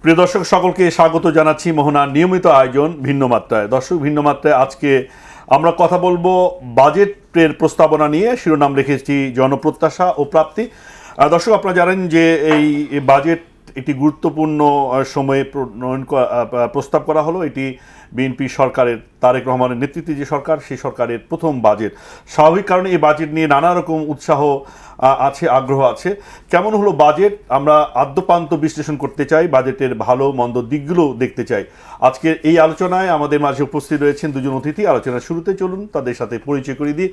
প্রিয় দর্শক সকলকে স্বাগত জানাচ্ছি মোহনার নিয়মিত আয়োজন ভিন্ন মাত্রায়। দর্শক, ভিন্ন মাত্রায় আজকে আমরা কথা বলবো বাজেটের প্রস্তাবনা নিয়ে। শিরোনাম রেখেছি জনপ্রত্যাশা ও প্রাপ্তি। দর্শক, আপনারা জানেন যে এই বাজেট একটি গুরুত্বপূর্ণ সময়ে প্রস্তাব করা হলো। এটি বিএনপি সরকারের, তারেক রহমানের নেতৃত্বে যে সরকার, সেই সরকারের প্রথম বাজেট। স্বাভাবিক কারণে এই বাজেট নিয়ে নানা রকম উৎসাহ আছে, আগ্রহ আছে। কেমন হলো বাজেট আমরা আদ্যপান্ত বিশ্লেষণ করতে চাই, বাজেটের ভালো মন্দ দিকগুলো দেখতে চাই। আজকের এই আলোচনায় আমাদের মাঝে উপস্থিত রয়েছেন দুজন অতিথি। আলোচনার শুরুতে চলুন তাদের সাথে পরিচয় করিয়ে দিই।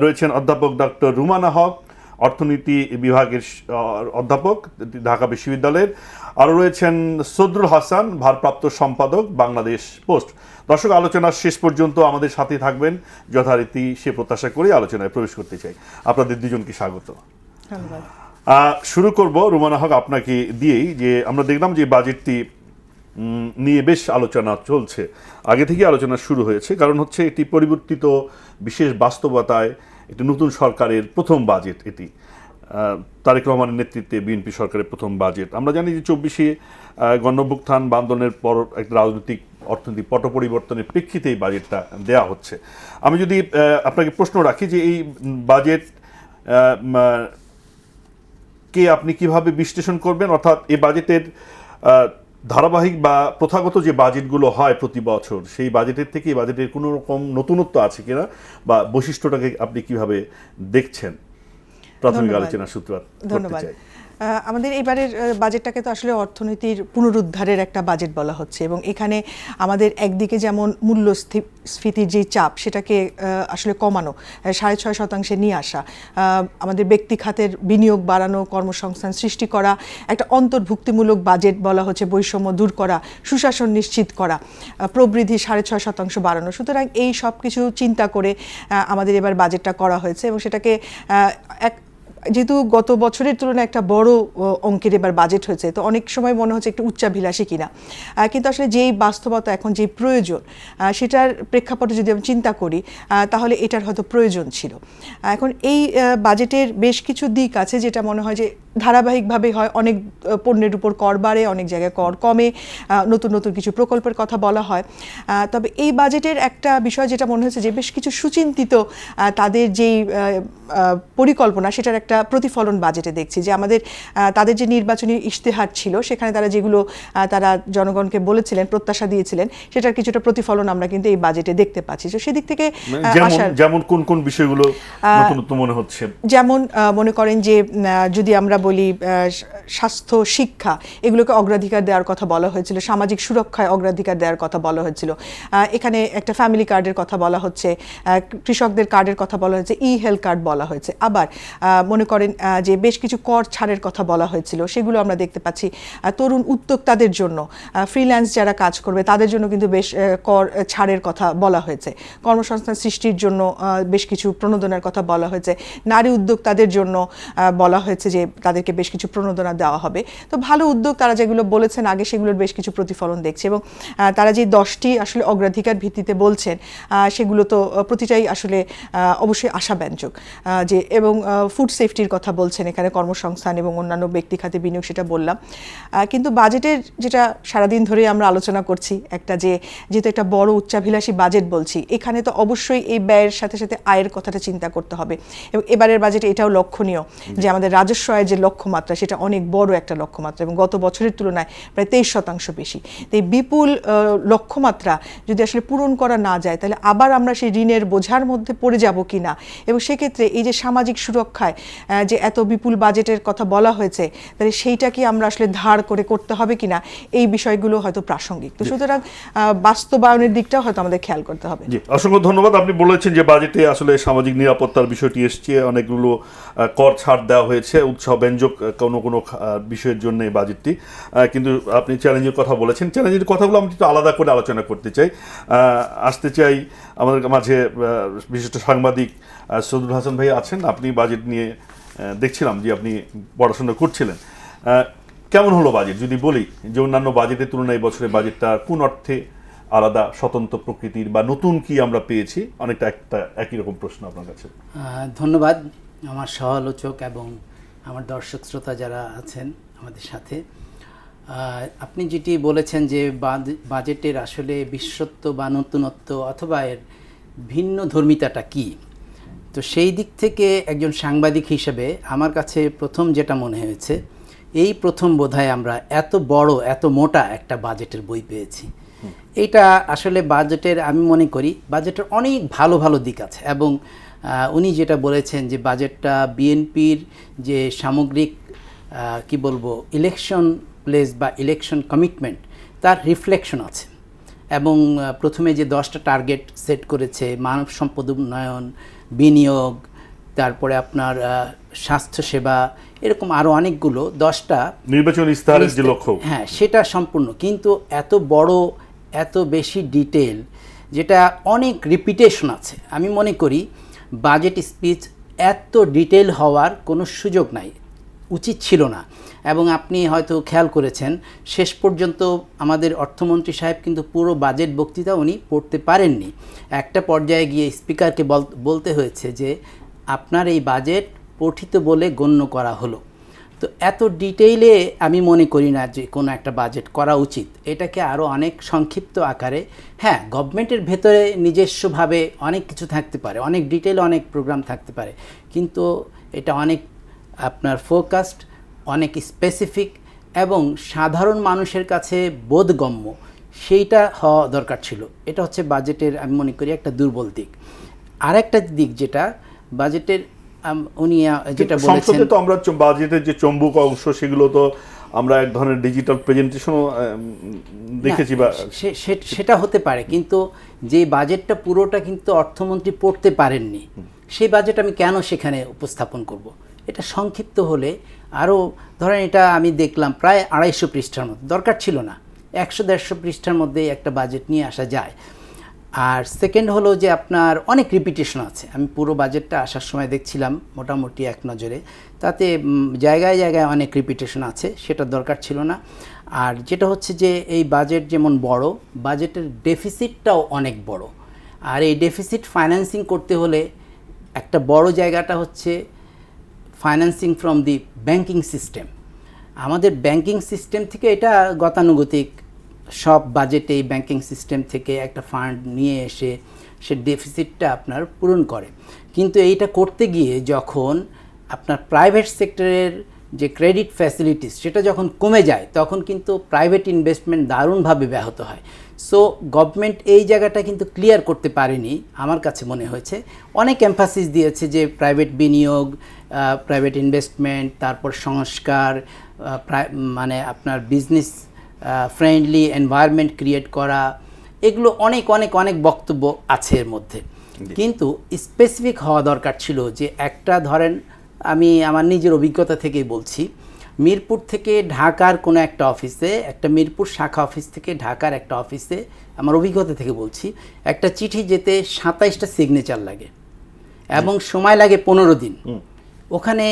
রয়েছেন অধ্যাপক ডক্টর রুমানা হক, অর্থনীতি বিভাগের অধ্যাপক, ঢাকা বিশ্ববিদ্যালয়ের। আরও রয়েছেন সদরুল হাসান, ভারপ্রাপ্ত সম্পাদক, বাংলাদেশ পোস্ট। দর্শক, আলোচনার শেষ পর্যন্ত আমাদের সাথে থাকবেন যথারীতি সে প্রত্যাশা করে আলোচনায় প্রবেশ করতে চাই। আপনাদের দুজনকে স্বাগত। শুরু করব রুমানা হক আপনাকে দিয়েই। যে আমরা দেখলাম যে বাজেটটি নিয়ে বেশ আলোচনা চলছে, আগে থেকে আলোচনা শুরু হয়েছে। কারণ হচ্ছে এটি পরিবর্তিত বিশেষ বাস্তবতায় একটি নতুন সরকারের প্রথম বাজেট। এটি তারেক রহমানের নেতৃত্বে বিএনপি সরকারের প্রথম বাজেট। আমরা জানি যে 24শে গণঅভ্যুত্থান বা আন্দোলনের পর একটা রাজনৈতিক অর্থনৈতিক পট পরিবর্তনের প্রেক্ষিতে এই বাজেটটা দেয়া হচ্ছে। আমি যদি আপনাকে প্রশ্ন রাখি যে এই বাজেট কে আপনি কিভাবে বিশ্লেষণ করবেন, অর্থাৎ এই বাজেটের ধারাবাহিক বা প্রথাগত যে বাজেটগুলো হয় প্রতি বছর, সেই বাজেটের থেকে এই বাজেটের কোনো রকম নতুনত্ব আছে কিনা বা বৈশিষ্ট্যটাকে আপনি কিভাবে দেখছেন? প্রাথমিক আলোচনার সূত্রপাত করতে চাই। আমাদের এবারের বাজেটটাকে তো আসলে অর্থনীতির পুনরুদ্ধারের একটা বাজেট বলা হচ্ছে, এবং এখানে আমাদের একদিকে যেমন মূল্যস্ফীতির যে চাপ, সেটাকে আসলে কমানো, 6.5% নিয়ে আসা, আমাদের ব্যক্তি খাতের বিনিয়োগ বাড়ানো, কর্মসংস্থান সৃষ্টি করা, একটা অন্তর্ভুক্তিমূলক বাজেট বলা হচ্ছে, বৈষম্য দূর করা, সুশাসন নিশ্চিত করা, প্রবৃদ্ধি 6.5% বাড়ানো। সুতরাং এই সব কিছু চিন্তা করে আমাদের এবার বাজেটটা করা হয়েছে, এবং সেটাকে যেহেতু গত বছরের তুলনায় একটা বড় অঙ্কের এবার বাজেট হয়েছে, তো অনেক সময় মনে হচ্ছে একটু উচ্চাভিলাষী কিনা, কিন্তু আসলে যেই বাস্তবতা এখন যে প্রয়োজন, সেটার প্রেক্ষাপটে যদি আমি চিন্তা করি, তাহলে এটার হয়তো প্রয়োজন ছিল। এখন এই বাজেটের বেশ কিছু দিক আছে যেটা মনে হয় যে ধারাবাহিকভাবে হয়। অনেক পণ্যের উপর কর বাড়ে, অনেক জায়গায় কর কমে, নতুন নতুন কিছু প্রকল্পের কথা বলা হয়। তবে এই বাজেটের একটা বিষয় যেটা মনে হচ্ছে যে বেশ কিছু সুচিন্তিত তাদের যেই পরিকল্পনা, সেটার একটা প্রতিফলন বাজেটে দেখছি। যে আমাদের তাদের যে নির্বাচনী ইশতেহার ছিল, সেখানে তারা যেগুলো তারা জনগণকে বলেছিলেন, প্রত্যাশা দিয়েছিলেন, সেটার কিছুটা প্রতিফলন আমরা কিন্তু এই বাজেটে দেখতে পাচ্ছি। তো সেদিক থেকে যেমন কোন কোন বিষয়গুলো নতুন মনে হচ্ছে, যেমন মনে করেন যে যদি আমরা বলি স্বাস্থ্য, শিক্ষা, এগুলোকে অগ্রাধিকার দেওয়ার কথা বলা হয়েছিল, সামাজিক সুরক্ষায় অগ্রাধিকার দেওয়ার কথা বলা হয়েছিল। এখানে একটা ফ্যামিলি কার্ডের কথা বলা হচ্ছে, কৃষকদের কার্ডের কথা বলা হয়েছে, হেলথ কার্ড বলা হয়েছে। আবার মনে করেন যে বেশ কিছু কর ছাড়ের কথা বলা হয়েছিল, সেগুলো আমরা দেখতে পাচ্ছি। তরুণ উদ্যোক্তাদের জন্য, ফ্রিল্যান্স যারা কাজ করবে তাদের জন্য কিন্তু বেশ কর ছাড়ের কথা বলা হয়েছে। কর্মসংস্থান সৃষ্টির জন্য বেশ কিছু প্রণোদনার কথা বলা হয়েছে। নারী উদ্যোক্তাদের জন্য বলা হয়েছে যে তাদেরকে বেশ কিছু প্রণোদনা দেওয়া হবে। তো ভালো উদ্যোগ, তারা যেগুলো বলেছেন আগে, সেগুলোর বেশ কিছু প্রতিফলন দেখছে। এবং তারা যে 10টি আসলে অগ্রাধিকার ভিত্তিতে বলছেন, সেগুলো তো প্রতিটাই আসলে অবশ্যই আশাব্যঞ্জক। যে এবং ফুড সেফটির কথা বলছেন এখানে, কর্মসংস্থান এবং অন্যান্য ব্যক্তি খাতে বিনিয়োগ, সেটা বললাম। কিন্তু বাজেটের যেটা সারাদিন ধরে আমরা আলোচনা করছি, একটা যেহেতু একটা বড় উচ্চাভিলাষী বাজেট বলছি, এখানে তো অবশ্যই এই ব্যয়ের সাথে সাথে আয়ের কথাটা চিন্তা করতে হবে। এবং এবারের বাজেটে এটাও লক্ষণীয় যে আমাদের রাজস্ব আয়ের যে লক্ষ্যমাত্রা, সেটা অনেক বড় একটা লক্ষ্যমাত্রা, এবং গত বছরের তুলনায় প্রায় 23% বেশি। তো এই বিপুল লক্ষ্যমাত্রা যদি আসলে পূরণ করা না যায়, তাহলে আবার আমরা সেই ঋণের বোঝার মধ্যে পড়ে যাব কিনা। এবং সেক্ষেত্রে এই যে সামাজিক সুরক্ষায় যে এত বিপুল বাজেটের কথা বলা হয়েছে, তাহলে সেইটা কি আমরা আসলে ধার করে করতে হবে কিনা, এই বিষয়গুলো হয়তো প্রাসঙ্গিক। তো সুতরাং বাস্তবায়নের দিকটাও হয়তো আমাদের খেয়াল করতে হবে। জি, অসংখ্য ধন্যবাদ। আপনি বলেছেন যে বাজেটে আসলে সামাজিক নিরাপত্তার বিষয়টি এসছে, অনেকগুলো কর ছাড় দেওয়া হয়েছে, উৎসাহ ব্যঞ্জক কোনো কোনো বিষয়ের জন্য এই বাজেটটি। কিন্তু আপনি চ্যালেঞ্জের কথা বলেছেন, চ্যালেঞ্জের কথাগুলো আমি একটু আলাদা করে আলোচনা করতে চাই। আসতে চাই আমাদের মাঝে বিশিষ্ট সাংবাদিক সদরুল হাসান ভাই আছেন। আপনি বাজেট নিয়ে দেখছিলাম যে আপনি পড়াশোনা করছিলেন। কেমন হলো বাজেট যদি বলি, যে অন্যান্য বাজেটের তুলনায় বছরের বাজেটটা কোন অর্থে আলাদা, স্বতন্ত্র প্রকৃতির, বা নতুন কি আমরা পেয়েছি? অনেকটা একই রকম প্রশ্ন আপনার কাছে। ধন্যবাদ আমার সহ আলোচক এবং আমার দর্শক শ্রোতা যারা আছেন আমাদের সাথে। আপনি যেটি বলেছেন যে বাজেটের আসলে বিশেষত্ব বা নতুনত্ব অথবা এর ভিন্ন ধর্মিতাটা কি, তো সেই দিক থেকে একজন সাংবাদিক হিসেবে আমার কাছে প্রথম যেটা মনে হয়েছে, এই প্রথম বোধহয় আমরা এত বড় এত মোটা একটা বাজেটের বই পেয়েছি। এইটা আসলে বাজেটের, আমি মনে করি বাজেটের অনেক ভালো ভালো দিক আছে, এবং উনি যেটা বলেছেন যে বাজেটটা বিএনপির যে সামগ্রিক কি বলবো ইলেকশন প্লেস বা ইলেকশন কমিটমেন্ট তার রিফ্লেকশন আছে। এবং প্রথমে যে 10টা টার্গেট সেট করেছে, মানব সম্পদ উন্নয়ন, বিনিয়োগ, তারপরে আপনার স্বাস্থ্যসেবা, এরকম আরও অনেকগুলো 10টা নির্বাচন ইস্তাহারের যে লক্ষ্য, হ্যাঁ সেটা সম্পূর্ণ, কিন্তু এত বড় এত বেশি ডিটেল, যেটা অনেক রিপিটেশন আছে। আমি মনে করি বাজেট স্পিচ এত ডিটেল হওয়ার কোনো সুযোগ নাই, উচিত ছিল না। এবং আপনি হয়তো খেয়াল করেছেন শেষ পর্যন্ত আমাদের অর্থমন্ত্রী সাহেব কিন্তু পুরো বাজেট বক্তৃতা উনি পড়তে পারেননি। একটা পর্যায়ে গিয়ে স্পিকারকে বলতে হয়েছে যে আপনার এই বাজেট পঠিত বলে গণ্য করা হলো। তো এত ডিটেইলে আমি মনে করি না যে কোনো একটা বাজেট করা উচিত। এটাকে আরও অনেক সংক্ষিপ্ত আকারে, হ্যাঁ গভর্নমেন্টের ভেতরে নিজস্বভাবে অনেক কিছু থাকতে পারে, অনেক ডিটেইলে অনেক প্রোগ্রাম থাকতে পারে, কিন্তু এটা অনেক আপনার ফোকাসড, অনেক স্পেসিফিক এবং সাধারণ মানুষের কাছে বোধগম্য, সেইটা হওয়া দরকার ছিল। এটা হচ্ছে বাজেটের আমি মনে করি একটা দুর্বল দিক। আর একটা দিক যেটা বাজেটের উনি যেটা বলেছেন, সংসদে তো আমরা বাজেটের যে চম্বুক অংশ সেগুলো তো আমরা এক ধরনের ডিজিটাল প্রেজেন্টেশনও দেখেছি, বা সেটা হতে পারে, কিন্তু যে বাজেটটা পুরোটা কিন্তু অর্থমন্ত্রী পড়তে পারেননি, সেই বাজেট আমি কেন সেখানে উপস্থাপন করব? এটা সংক্ষিপ্ত হলে আরও, ধরেন এটা আমি দেখলাম প্রায় 250 পৃষ্ঠার মধ্যে, দরকার ছিল না, 100-150 পৃষ্ঠার মধ্যে একটা বাজেট নিয়ে আসা যায়। আর সেকেন্ড হলো যে আপনার অনেক রিপিটেশন আছে। আমি পুরো বাজেটটা আসার সময় দেখছিলাম মোটামুটি এক নজরে, তাতে জায়গায় জায়গায় অনেক রিপিটেশন আছে, সেটা দরকার ছিল না। আর যেটা হচ্ছে যে এই বাজেট যেমন বড়, বাজেটের ডেফিসিটটাও অনেক বড়। আর এই ডেফিসিট ফাইন্যান্সিং করতে হলে একটা বড় জায়গাটা হচ্ছে financing from the banking system. আমাদের ব্যাংকিং সিস্টেম থেকে এটা গতানুগতিক, সব বাজেটে এই ব্যাংকিং সিস্টেম থেকে একটা ফান্ড নিয়ে এসে সে ডেফিসিটটা আপনার পূরণ করে। কিন্তু এইটা করতে গিয়ে যখন আপনার প্রাইভেট সেক্টরের যে ক্রেডিট ফ্যাসিলিটিস সেটা যখন কমে যায়, তখন কিন্তু প্রাইভেট ইনভেস্টমেন্ট দারুণভাবে ব্যাহত হয়। সো গভর্নমেন্ট এই জায়গাটা কিন্তু ক্লিয়ার করতে পারেনি আমার কাছে মনে হয়েছে। অনেক এমফাসিস দিয়েছে যে প্রাইভেট বিনিয়োগ, প্রাইভেট ইনভেস্টমেন্ট, তারপর সংস্কার, মানে আপনার বিজনেস ফ্রেন্ডলি এনভায়রনমেন্ট ক্রিয়েট করা, এগুলো অনেক অনেক অনেক বক্তব্য আছে এর মধ্যে। কিন্তু স্পেসিফিক হওয়া দরকার ছিল যে একটা, ধরেন আমি আমার নিজের অভিজ্ঞতা থেকেই বলছি, মিরপুর থেকে ঢাকার কোনো একটা অফিসে, একটা মিরপুর শাখা অফিস থেকে ঢাকার একটা অফিসে, আমার অভিজ্ঞতা থেকে বলছি, একটা চিঠি যেতে 27টা সিগনেচার লাগে এবং সময় লাগে 15 দিন। ওখানে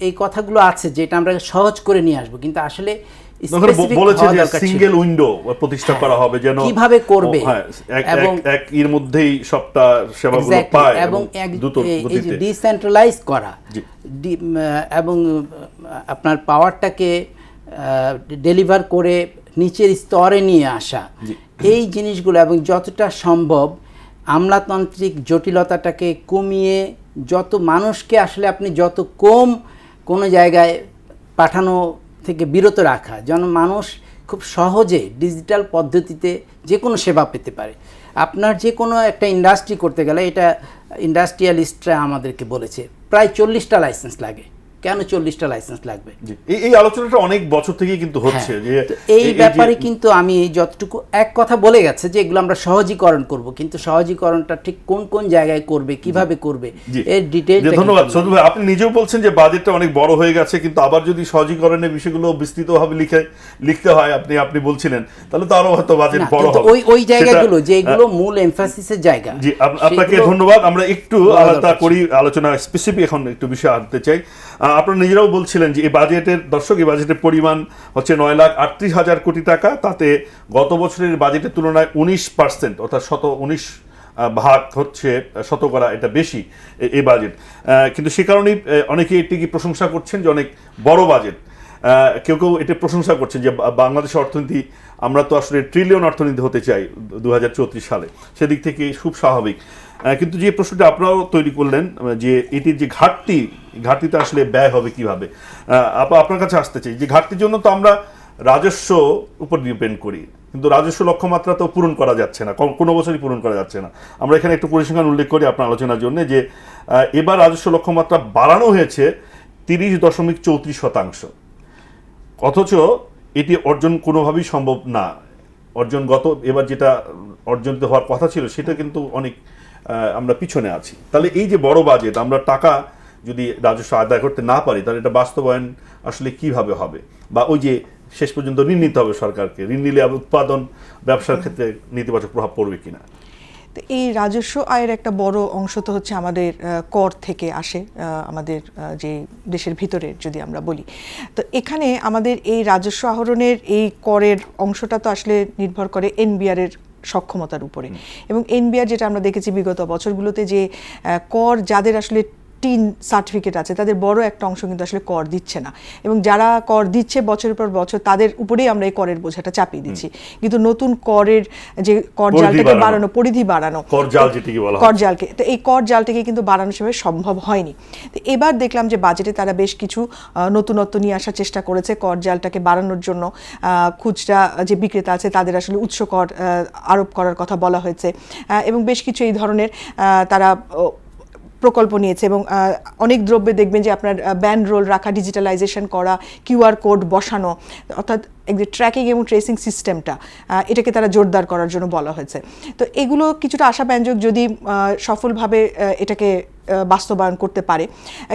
এই কথাগুলো আছে যেটা আমরা সহজ করে নিয়ে আসবো, কিন্তু আসলে বলেছে যে সিঙ্গেল উইন্ডো প্রতিষ্ঠা করা হবে, যেন কিভাবে করবে এবং এক এর মধ্যেই সবটা সেবাগুলো পায় এবং দ্রুত গতিতে ডিসেন্ট্রালাইজ করা এবং আপনার পাওয়ারটাকে ডেলিভার করে নিচের স্তরে নিয়ে আসা, এই জিনিসগুলো, এবং যতটা সম্ভব আমলাতান্ত্রিক জটিলতাটাকে কমিয়ে যত মানুষকে আসলে আপনি যত কম কোনো জায়গায় পাঠানো থেকে বিরত রাখা, যেন মানুষ খুব সহজে ডিজিটাল পদ্ধতিতে যে কোনো সেবা পেতে পারে। আপনার যে কোনো একটা ইন্ডাস্ট্রি করতে গেলে, এটা ইন্ডাস্ট্রিয়ালিস্টরা আমাদেরকে বলেছে প্রায় 40টা লাইসেন্স লাগে। কেন 40টা লাইসেন্স লাগবে? এই আলোচনাটা অনেক বছর থেকেই কিন্তু হচ্ছে যে এই ব্যাপারে কিন্তু আমি যতটুকু এক কথা বলে গেছে যে এগুলো আমরা সহজীকরণ করব, কিন্তু সহজীকরণটা ঠিক কোন কোন জায়গায় করবে, কিভাবে করবে, এর ডিটেইল। ধন্যবাদ সদু ভাই। আপনি নিজেও বলছেন যে বাজেটটা অনেক বড় হয়ে গেছে, কিন্তু আবার যদি সহজীকরণের বিষয়গুলো বিস্তৃতভাবে লিখতে হয়, আপনি বলছিলেন, তাহলে তো আরো হয়তো বাজেট বড় হবে। ওই জায়গাগুলো যেগুলো মূল এমফাসিসের জায়গা। জি, আপনাকে ধন্যবাদ। আমরা একটু আলাদা করি আলোচনা, স্পেসিফিক এখন একটু বিষয় আনতে চাই। আপনারা নিজেরাও বলছিলেন যে এই বাজেটের এই বাজেটের পরিমাণ হচ্ছে 9,38,000 কোটি টাকা। তাতে গত বছরের বাজেটের তুলনায় 19%, অর্থাৎ 19 ভাগ হচ্ছে শতকরা, এটা বেশি এই বাজেট। কিন্তু সে কারণেই অনেকে এটিকে প্রশংসা করছেন যে অনেক বড় বাজেট। কেউ কেউ এটা প্রশংসা করছেন যে বাংলাদেশের অর্থনীতি, আমরা তো আসলে ট্রিলিয়ন অর্থনীতি হতে চাই 2034 সালে, সেদিক থেকে খুব স্বাভাবিক। কিন্তু যে প্রশ্নটা আপনারাও তৈরি করলেন যে এটির যে ঘাটতিতে আসলে ব্যয় হবে কিভাবে, আপনার কাছে আসতে চাই যে ঘাটতির জন্য তো আমরা রাজস্ব উপর ডিপেন্ড করি, কিন্তু রাজস্ব লক্ষ্যমাত্রা তো পূরণ করা যাচ্ছে না, কোনো বছরই পূরণ করা যাচ্ছে না। আমরা এখানে একটু পরিসংখ্যান উল্লেখ করি আপনার আলোচনার জন্য যে এবার রাজস্ব লক্ষ্যমাত্রা বাড়ানো হয়েছে 30.34%, অথচ এটি অর্জন কোনোভাবেই সম্ভব না। এবার যেটা অর্জনিত হওয়ার কথা ছিল সেটা কিন্তু অনেক আমরা পিছনে আছি। তাহলে এই যে বড় বাজেট, আমরা টাকা যদি রাজস্ব আদায় করতে না পারি, তাহলে এটা বাস্তবায়ন আসলে কিভাবে হবে? বা ওই যে শেষ পর্যন্ত ঋণ নিতে হবে সরকারকে, ঋণ নিলে উৎপাদন ব্যবসার ক্ষেত্রে নেতিবাচক প্রভাব পড়বে কিনা? তো এই রাজস্ব আয়ের একটা বড় অংশ তো হচ্ছে আমাদের কর থেকে আসে, আমাদের যে দেশের ভিতরে যদি আমরা বলি। তো এখানে আমাদের এই রাজস্ব আহরণের এই করের অংশটা তো আসলে নির্ভর করে এনবিআর এর সক্ষমতার উপরে, এবং এনবিআর যেটা আমরা দেখেছি বিগত বছরগুলোতে যে কর যাদের আসলে টিন সার্টিফিকেট আছে তাদের বড় একটা অংশ কিন্তু আসলে কর দিচ্ছে না, এবং যারা কর দিচ্ছে বছরের পর বছর তাদের উপরেই আমরা এই করের বোঝাটা চাপিয়ে দিচ্ছি। কিন্তু নতুন করের যে কর জালটাকে বাড়ানো, পরিধি বাড়ানো, কর জালকে, তো এই কর জালটাকে কিন্তু বাড়ানো সেভাবে সম্ভব হয়নি। তো এবার দেখলাম যে বাজেটে তারা বেশ কিছু নতুনত্ব নিয়ে আসার চেষ্টা করেছে কর জালটাকে বাড়ানোর জন্য। খুচরা যে বিক্রেতা আছে তাদের আসলে উৎস কর আরোপ করার কথা বলা হয়েছে, এবং বেশ কিছু এই ধরনের তারা প্রকল্প নিয়েছে। এবং অনেক দ্রব্যে দেখবেন যে আপনার ব্যান্ড রোল রাখা, ডিজিটালাইজেশন করা, কিউআর কোড বসানো, অর্থাৎ ট্র্যাকিং এবং ট্রেসিং সিস্টেমটা, এটাকে তারা জোরদার করার জন্য বলা হয়েছে। তো এগুলো কিছুটা আশাব্যঞ্জক যদি সফলভাবে এটাকে বাস্তবায়ন করতে পারে।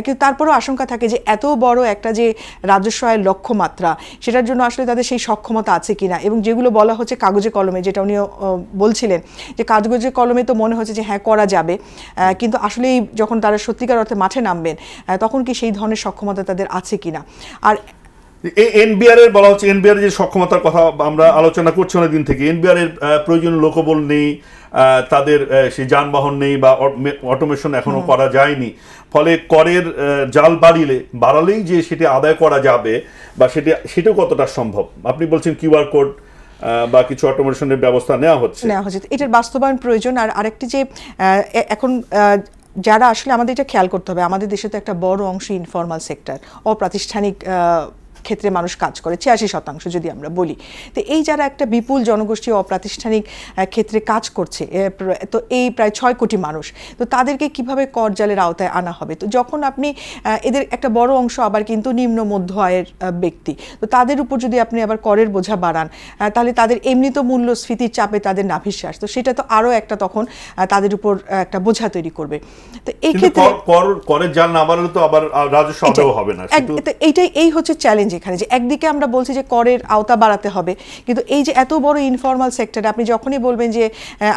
কিন্তু তারপরেও আশঙ্কা থাকে যে এত বড় একটা যে রাজস্ব আয়ের লক্ষ্যমাত্রা, সেটার জন্য আসলে তাদের সেই সক্ষমতা আছে কিনা। এবং যেগুলো বলা হচ্ছে কাগজে কলমে, যেটা উনিও বলছিলেন যে কাগজে কলমে তো মনে হচ্ছে যে হ্যাঁ করা যাবে, কিন্তু আসলেই যখন তারা সত্যিকার অর্থে মাঠে নামবেন তখন কি সেই ধরনের সক্ষমতা তাদের আছে কিনা। আর এনবিআর এর বলা হচ্ছে, এনবিআর যে সক্ষমতার কথা আমরা আলোচনা করছি অনেকদিন থেকে, এনবিআর এর প্রয়োজনীয় লোকবল নেই, তাদের সেই যানবাহন নেই বা অটোমেশন এখনো করা যায়নি। ফলে করের জাল বাড়ালেই যে সেটা আদায় করা যাবে বা সেটাও কতটা সম্ভব? আপনি বলছেন কিউআর কোড বা কিছু অটোমেশনের ব্যবস্থা নেওয়া হচ্ছে, এটার বাস্তবায়ন প্রয়োজন। আর আরেকটি যে এখন যারা আসলে আমাদের এটা খেয়াল করতে হবে, আমাদের দেশে তো একটা বড় অংশ ইনফরমাল সেক্টর, অপ্রাতিষ্ঠানিক ক্ষেত্রে মানুষ কাজ করে, 86% যদি আমরা বলি। তো এই যারা একটা বিপুল জনগোষ্ঠী অপ্রাতিষ্ঠানিক ক্ষেত্রে কাজ করছে, তো এই প্রায় 6 কোটি মানুষ, তো তাদেরকে কিভাবে কর জালের আওতায় আনা হবে? তো যখন আপনি এদের একটা বড় অংশ আবার কিন্তু নিম্ন মধ্য আয়ের ব্যক্তি, তো তাদের উপর যদি আপনি আবার করের বোঝা বাড়ান, তাহলে তাদের এমনি তো মূল্যস্ফীতির চাপে তাদের নাভিশ্বাস, তো সেটা তো আরও একটা তখন তাদের উপর একটা বোঝা তৈরি করবে। তো এই ক্ষেত্রে করের জাল না বাড়লে তো আবার রাজস্ব আদায় হবে না। এই হচ্ছে চ্যালেঞ্জ এখানে, যে একদিকে আমরা বলছি যে করের আওতা বাড়াতে হবে, কিন্তু এই যে এত বড় ইনফরমাল সেক্টরে আপনি যখনই বলবেন যে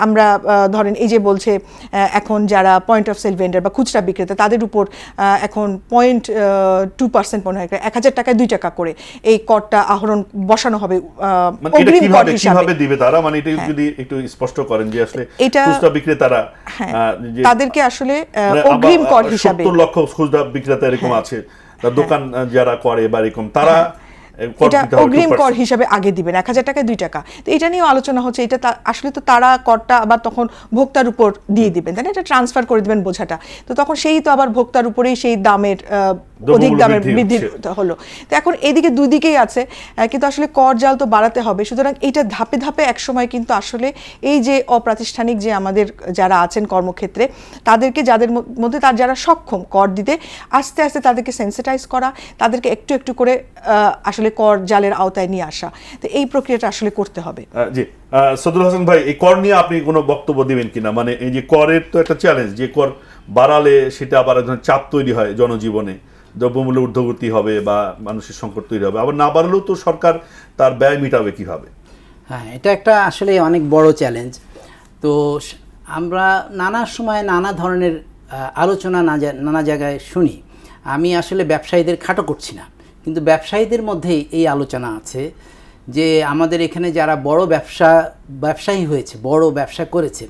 আমরা ধরেন এই যে বলছে এখন যারা পয়েন্ট অফ সেল ভেন্ডার বা খুচরা বিক্রেতা, তাদের উপর এখন 0.2% মনে হয় 1000 টাকায় 2 টাকা করে এই করটা আহরণ বসানো হবে অগ্রিম কর হিসাবে। কিভাবে দিবে তারা? মানে এটা যদি একটু স্পষ্ট করেন যে আসলে খুচরা বিক্রেতারা তাদেরকে আসলে অগ্রিম কর হিসাবে 70 লক্ষ খুচরা বিক্রেতা এরকম আছে, দোকান যারা করে বা এরকম, তারা এটা অগ্রিম কর হিসাবে আগে দিবেন 1000 টাকায় 2 টাকা। তো এটা নিয়েও আলোচনা হচ্ছে, এটা আসলে তো তারা করটা আবার তখন ভোক্তার উপর দিয়ে দিবেন, তাই না? এটা ট্রান্সফার করে দিবেন বোঝাটা, তো তখন সেই তো আবার ভোক্তার উপরেই সেই দামের অধিক দামের বৃদ্ধি হলো। তো এখন এদিকে দুই দিকেই আছে, কিন্তু আসলে কর জাল তো বাড়াতে হবে। সুতরাং এটা ধাপে ধাপে একসময় কিন্তু আসলে এই যে অপ্রাতিষ্ঠানিক যে আমাদের যারা আছেন কর্মক্ষেত্রে, তাদেরকে যাদের মধ্যে তার যারা সক্ষম কর দিতে, আস্তে আস্তে তাদেরকে সেন্সিটাইজ করা, তাদেরকে একটু একটু করে আসলে কর জালের আওতায় নিয়ে আসা, তো এই প্রক্রিয়াটা আসলে করতে হবে। জি, সদরুল হাসান ভাই, এই কর নিয়ে আপনি কোনো বক্তব্য দিবেন কিনা? মানে এই যে করের তো একটা চ্যালেঞ্জ, যে কর বাড়ালে সেটা আবার এক ধরনের চাপ তৈরি হয় জনজীবনে, দ্রব্যমূল্য ঊর্ধ্বগতি হবে বা মানুষের সংকট তৈরি হবে, আবার না বাড়লেও তো সরকার তার ব্যয় মেটাবে কিভাবে? হ্যাঁ, এটা একটা আসলে অনেক বড় চ্যালেঞ্জ। তো আমরা নানা সময় নানা ধরনের আলোচনা নানা জায়গায় শুনি। আমি আসলে ব্যবসায়ীদের খাটো করছি না, কিন্তু ব্যবসায়ীদের মধ্যেই এই আলোচনা আছে যে আমাদের এখানে যারা ব্যবসায়ী হয়েছে, বড় ব্যবসা করেছে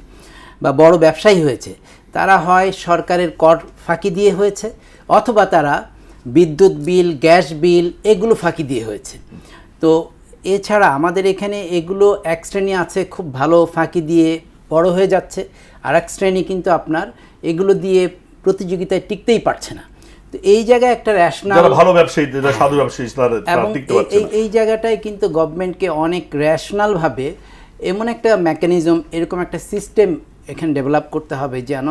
বা বড় ব্যবসায়ী হয়েছে, তারা হয় সরকারের কর ফাঁকি দিয়ে হয়েছে, অথবা তারা বিদ্যুৎ বিল, গ্যাস বিল এগুলো ফাঁকি দিয়ে হয়েছে। তো এছাড়া আমাদের এখানে এগুলো এক শ্রেণী আছে খুব ভালো ফাঁকি দিয়ে বড় হয়ে যাচ্ছে, আর এক শ্রেণী কিন্তু আপনার এগুলো দিয়ে প্রতিযোগিতায় টিকতেই পারছে না। তো এই জায়গায় একটা র্যাশনাল, যারা ভালো ব্যবসায়ী, যারা সাধু ব্যবসায়ী, তারা এবং টিকতে পারছে না। এই জায়গাটায় কিন্তু গভর্নমেন্টকে অনেক র্যাশনালভাবে এমন একটা মেকানিজম, এরকম একটা সিস্টেম এখানে ডেভেলপ করতে হবে যেন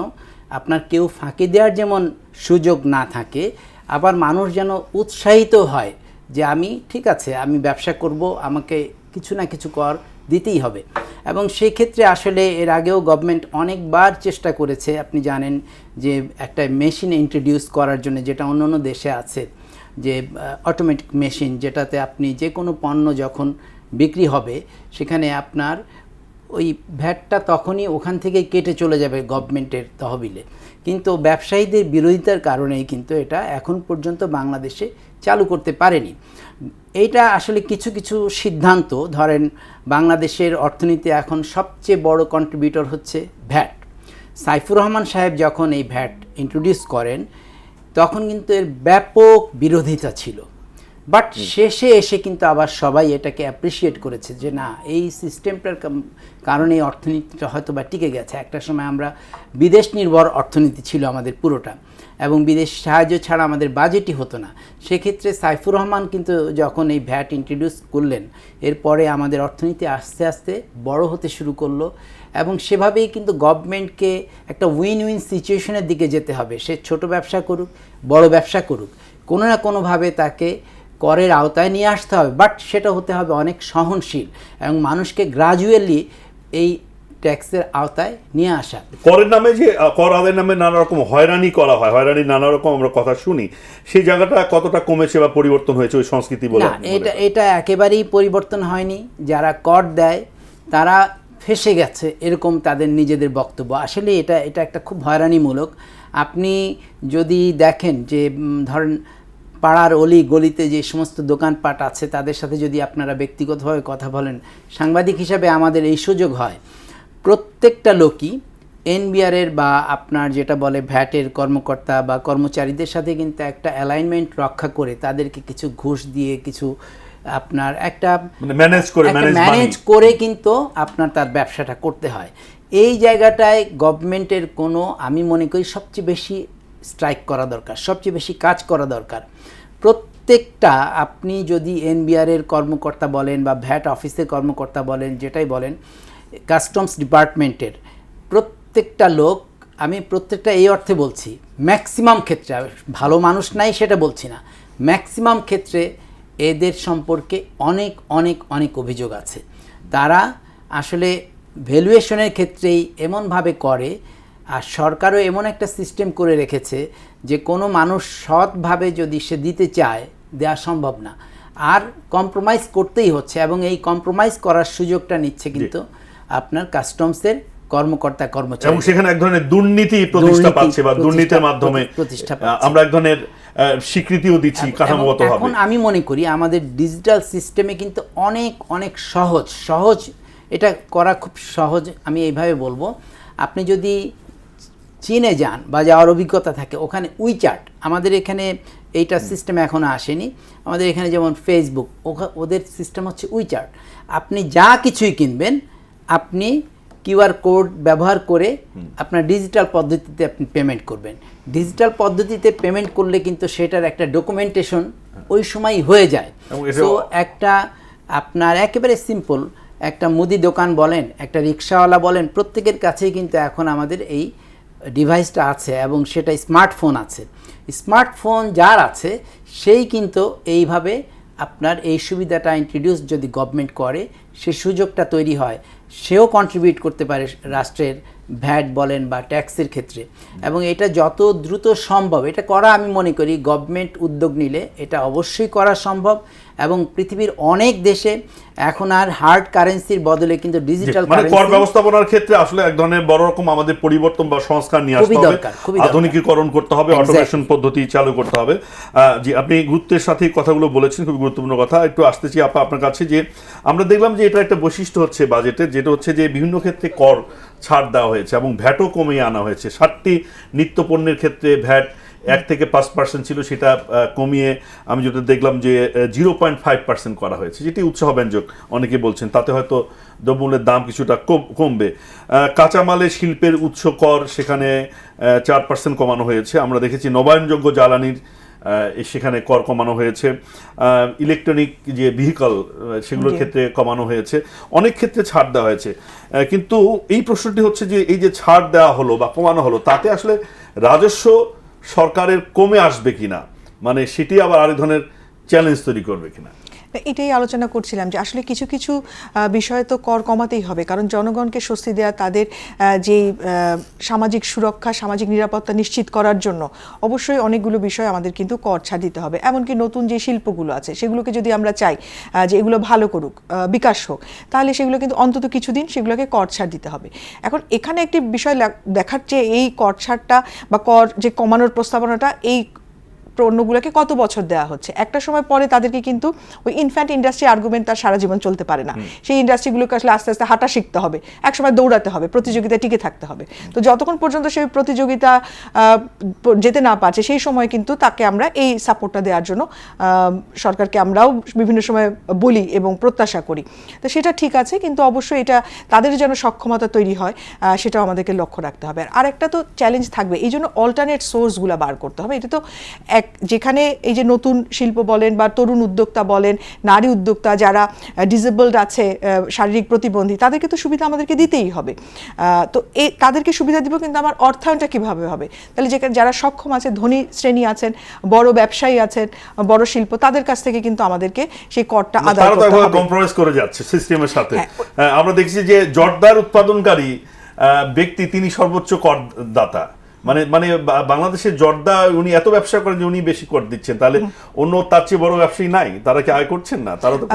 আপনার কেউ ফাঁকি দেওয়ার যেমন সুযোগ না থাকে, আবার মানুষ যেন উৎসাহিত হয় যে আমি ঠিক আছে, আমি ব্যবসা করব, আমাকে কিছু না কিছু কর দিতেই হবে। এবং সেই ক্ষেত্রে আসলে এর আগেও গভর্নমেন্ট অনেকবার চেষ্টা করেছে। আপনি জানেন যে একটা মেশিন ইন্ট্রোডিউস করার জন্য, যেটা অন্য অন্য দেশে আছে, যে অটোমেটিক মেশিন, যেটাতে আপনি যে কোনো পণ্য যখন বিক্রি হবে সেখানে আপনার ওই ভ্যাটটা তখনই ওখান থেকেই কেটে চলে যাবে গভর্নমেন্টের তহবিলে। কিন্তু ব্যবসায়ীদের বিরোধিতার কারণেই কিন্তু এটা এখন পর্যন্ত বাংলাদেশে চালু করতে পারেনি। এইটা আসলে কিছু কিছু সিদ্ধান্ত, ধরেন বাংলাদেশের অর্থনীতি এখন সবচেয়ে বড় কন্ট্রিবিউটর হচ্ছে ভ্যাট। সাইফুর রহমান সাহেব যখন এই ভ্যাট ইন্ট্রোডিউস করেন তখন কিন্তু এর ব্যাপক বিরোধিতা ছিল, বাট শেষে এসে কিন্তু আবার সবাই এটাকে অ্যাপ্রিসিয়েট করেছে যে না, এই সিস্টেমটার কারণে এই অর্থনীতিটা হয়তো বা টিকে গেছে। একটা সময় আমরা বিদেশ নির্ভর অর্থনীতি ছিল আমাদের পুরোটা, এবং বিদেশ সাহায্য ছাড়া আমাদের বাজেটই হতো না। সেক্ষেত্রে সাইফুর রহমান কিন্তু যখন এই ভ্যাট ইন্ট্রোডিউস করলেন, এরপরে আমাদের অর্থনীতি আস্তে আস্তে বড় হতে শুরু করলো, এবং সেভাবেই কিন্তু গভর্নমেন্টকে একটা উইন উইন সিচুয়েশনের দিকে যেতে হবে। সে ছোট ব্যবসা করুক, বড় ব্যবসা করুক, কোনো না কোনোভাবে তাকে করের আওতায় নিয়ে আসতে হবে, বাট সেটা হতে হবে অনেক সহনশীল এবং মানুষকে গ্রাজুয়ালি এই ট্যাক্সের আওতায় নিয়ে আসা। করের নামে যে কর আদায়ের নামে নানা রকম হয়রানি করা হয়, হয়রানি নানা রকম আমরা কথা শুনি, সেই জায়গাটা কতটা কমেছে বা পরিবর্তন হয়েছে ওই সংস্কৃতি বলে? না, এটা একেবারেই পরিবর্তন হয়নি। যারা কর দেয় তারা ফেঁসে গেছে, এরকম তাদের নিজেদের বক্তব্য। আসলে এটা একটা খুব হয়রানিমূলক। আপনি যদি দেখেন যে ধরেন পাড়ার অলি গলিতে যে সমস্ত দোকানপাট আছে তাদের সাথে যদি আপনারা ব্যক্তিগতভাবে কথা বলেন, সাংবাদিক হিসাবে আমাদের এই সুযোগ হয়, প্রত্যেকটা লোকই এনবিআরের বা আপনার যেটা বলে ভ্যাটের কর্মকর্তা বা কর্মচারীদের সাথে কিন্তু একটা অ্যালাইনমেন্ট রক্ষা করে তাদেরকে কিছু ঘুষ দিয়ে কিছু আপনার একটা ম্যানেজ করে কিন্তু আপনার তার ব্যবসাটা করতে হয়। এই জায়গাটায় গভর্নমেন্টের কোনো, আমি মনে করি সবচেয়ে বেশি স্ট্রাইক করা দরকার, সবচেয়ে বেশি কাজ করা দরকার। প্রত্যেকটা, আপনি যদি এনবিআরের কর্মকর্তা বলেন বা ভ্যাট অফিসের কর্মকর্তা বলেন, যেটাই বলেন, কাস্টমস ডিপার্টমেন্টের প্রত্যেকটা লোক, আমি প্রত্যেকটা এই অর্থে বলছি, ম্যাক্সিমাম ক্ষেত্রে, ভালো মানুষ নাই সেটা বলছি না, ম্যাক্সিমাম ক্ষেত্রে এদের সম্পর্কে অনেক অনেক অনেক অভিযোগ আছে। তারা আসলে ভ্যালুয়েশনের ক্ষেত্রেই এমনভাবে করে, আর সরকারও এমন একটা সিস্টেম করে রেখেছে যে কোনো মানুষ সৎভাবে যদি সে দিতে চায়, দেওয়া সম্ভব না, আর কম্প্রোমাইজ করতেই হচ্ছে, এবং এই কম্প্রোমাইজ করার সুযোগটা নিচ্ছে কিন্তু আপনার কাস্টমসের কর্মকর্তা কর্মচারী, এবং সেখানে এক ধরনের দুর্নীতি প্রতিষ্ঠা পাচ্ছে বা দুর্নীতির মাধ্যমে আমরা এক ধরনের স্বীকৃতিও দিচ্ছি কাঠামোগতভাবে। এখন আমি মনে করি আমাদের ডিজিটাল সিস্টেমে কিন্তু অনেক অনেক সহজ এটা করা খুব সহজ। আমি এইভাবে বলবো, আপনি যদি চীনে যান বা যাওয়ার অভিজ্ঞতা থাকে, ওখানে উইচ্যাট, আমাদের এখানে এইটা সিস্টেম এখনও আসেনি। আমাদের এখানে যেমন ফেসবুক, ওদের সিস্টেম হচ্ছে উইচ্যাট। আপনি যা কিছুই কিনবেন, আপনি কিউআর কোড ব্যবহার করে আপনার ডিজিটাল পদ্ধতিতে আপনি পেমেন্ট করবেন। ডিজিটাল পদ্ধতিতে পেমেন্ট করলে কিন্তু সেটার একটা ডকুমেন্টেশন ওই সময়ই হয়ে যায়। তো একটা আপনার একেবারে সিম্পল একটা মুদি দোকান বলেন, একটা রিক্সাওয়ালা বলেন, প্রত্যেকের কাছেই কিন্তু এখন আমাদের এই ডিভাইসটা আছে, এবং সেটা স্মার্টফোন আছে। স্মার্টফোন যার আছে সেই কিন্তু এইভাবে আপনার এই সুবিধাটা ইন্ট্রোডিউস যদি গভর্নমেন্ট করে, সে সুযোগটা তৈরি হয়, সেও কন্ট্রিবিউট করতে পারে রাষ্ট্রের ভ্যাট বলেন বা ট্যাক্সের ক্ষেত্রে। এবং এটা যত দ্রুত সম্ভব এটা করা, আমি মনে করি গভর্নমেন্ট উদ্যোগ নিলে এটা অবশ্যই করা সম্ভব। এবং পৃথিবীর অনেক দেশে এখন আর হার্ড কারেন্সির বদলে কিন্তু ডিজিটাল কারেন্সি, কর ব্যবস্থাপনার ক্ষেত্রে আসলে এক ধরনের বড় রকম আমাদের পরিবর্তন বা সংস্কার নিয়ে আসতে হবে, আধুনিকীকরণ করতে হবে, অটোমেশন পদ্ধতি চালু করতে হবে। জি, আপনি গুরুত্বের সাথে কথাগুলো বলেছেন, খুব গুরুত্বপূর্ণ কথা। একটু আসতেছি আপনার কাছে, যে আমরা দেখলাম যে এটা একটা বৈশিষ্ট্য হচ্ছে বাজেটের, যেটা হচ্ছে যে বিভিন্ন ক্ষেত্রে কর ছাড় দেওয়া হয়েছে এবং ভ্যাটও কমিয়ে আনা হয়েছে। 7টি নিত্যপণ্যের ক্ষেত্রে ভ্যাট 1 থেকে 5% ছিল, সেটা কমিয়ে আমি যেটা দেখলাম যে 0.5% করা হয়েছে, যেটি উৎসাহব্যঞ্জক। অনেকে বলছেন তাতে হয়তো দ্রব্যমূল্যের দাম কিছুটা কমবে। কাঁচামালের শিল্পের উৎস কর সেখানে 4% কমানো হয়েছে। আমরা দেখেছি নবায়নযোগ্য জ্বালানির সেখানে কর কমানো হয়েছে। ইলেকট্রনিক যে ভেহিকল সেগুলোর ক্ষেত্রে কমানো হয়েছে, অনেক ক্ষেত্রে ছাড় দেওয়া হয়েছে। কিন্তু এই প্রশ্নটি হচ্ছে যে এই যে ছাড় দেওয়া হলো বা কমানো হলো, তাতে আসলে রাজস্ব সরকারের কমে আসবে কিনা, মানে সেটি আবার আরেক ধরনের চ্যালেঞ্জ তৈরি করবে কিনা। এটাই আলোচনা করছিলাম যে আসলে কিছু কিছু বিষয়ে তো কর কমাতেই হবে, কারণ জনগণকে স্বস্তি দেওয়া, তাদের যে সামাজিক সুরক্ষা, সামাজিক নিরাপত্তা নিশ্চিত করার জন্য অবশ্যই অনেকগুলো বিষয় আমাদের কিন্তু কর ছাড় দিতে হবে। এমনকি নতুন যে শিল্পগুলো আছে সেগুলোকে যদি আমরা চাই যে এগুলো ভালো করুক, বিকাশ হোক, তাহলে সেগুলো কিন্তু অন্তত কিছুদিন সেগুলোকে কর ছাড় দিতে হবে। এখন এখানে একটি বিষয় দেখার চেয়ে এই কর ছাড়টা বা কর যে কমানোর প্রস্তাবনাটা এই পণ্যগুলোকে কত বছর দেওয়া হচ্ছে, একটা সময় পরে তাদেরকে কিন্তু ওই ইনফ্যান্ট ইন্ডাস্ট্রি আর্গুমেন্ট তার সারা জীবন চলতে পারে না। সেই ইন্ডাস্ট্রিগুলোকে আসলে আস্তে আস্তে হাঁটা শিখতে হবে, একসময় দৌড়াতে হবে, প্রতিযোগিতায় টিকে থাকতে হবে। তো যতক্ষণ পর্যন্ত সেই প্রতিযোগিতা যেতে না পারছে সেই সময় কিন্তু তাকে আমরা এই সাপোর্টটা দেওয়ার জন্য সরকারকে আমরাও বিভিন্ন সময় বলি এবং প্রত্যাশা করি। তো সেটা ঠিক আছে, কিন্তু অবশ্যই এটা তাদের যেন সক্ষমতা তৈরি হয় সেটাও আমাদেরকে লক্ষ্য রাখতে হবে। আর একটা তো চ্যালেঞ্জ থাকবে, এই জন্য অল্টারনেট সোর্সগুলো বার করতে হবে। এটা তো যেখানে এই যে নতুন শিল্প বলেন বা তরুণ উদ্যোক্তা বলেন, নারী উদ্যোক্তা যারা ডিসেবলড আছে, শারীরিক প্রতিবন্ধী, তাদেরকে তো সুবিধা আমাদেরকে দিতেই হবে। তো তাদেরকে সুবিধা দিব, কিন্তু আমার অর্থায়নটা কিভাবে হবে? তাহলে যারা সক্ষম আছে, ধনী শ্রেণী আছেন, বড় ব্যবসায়ী আছেন, বড় শিল্প, তাদের কাছ থেকে কিন্তু আমাদেরকে সেই করটা আদায় করতে হবে। কম্প্রোমাইজ করে যাচ্ছে সিস্টেমের সাথে। আমরা দেখছি যে জর্দার উৎপাদনকারী ব্যক্তি তিনি সর্বোচ্চ করদাতা, মানে বাংলাদেশের জর্দা উনি এত ব্যবসা করেন যে উনি বেশি কর দিচ্ছেন, তাহলে অন্য তার চেয়ে বড় ব্যবসায়ী নাই, তারা কি আয় করছেন না? তারা তো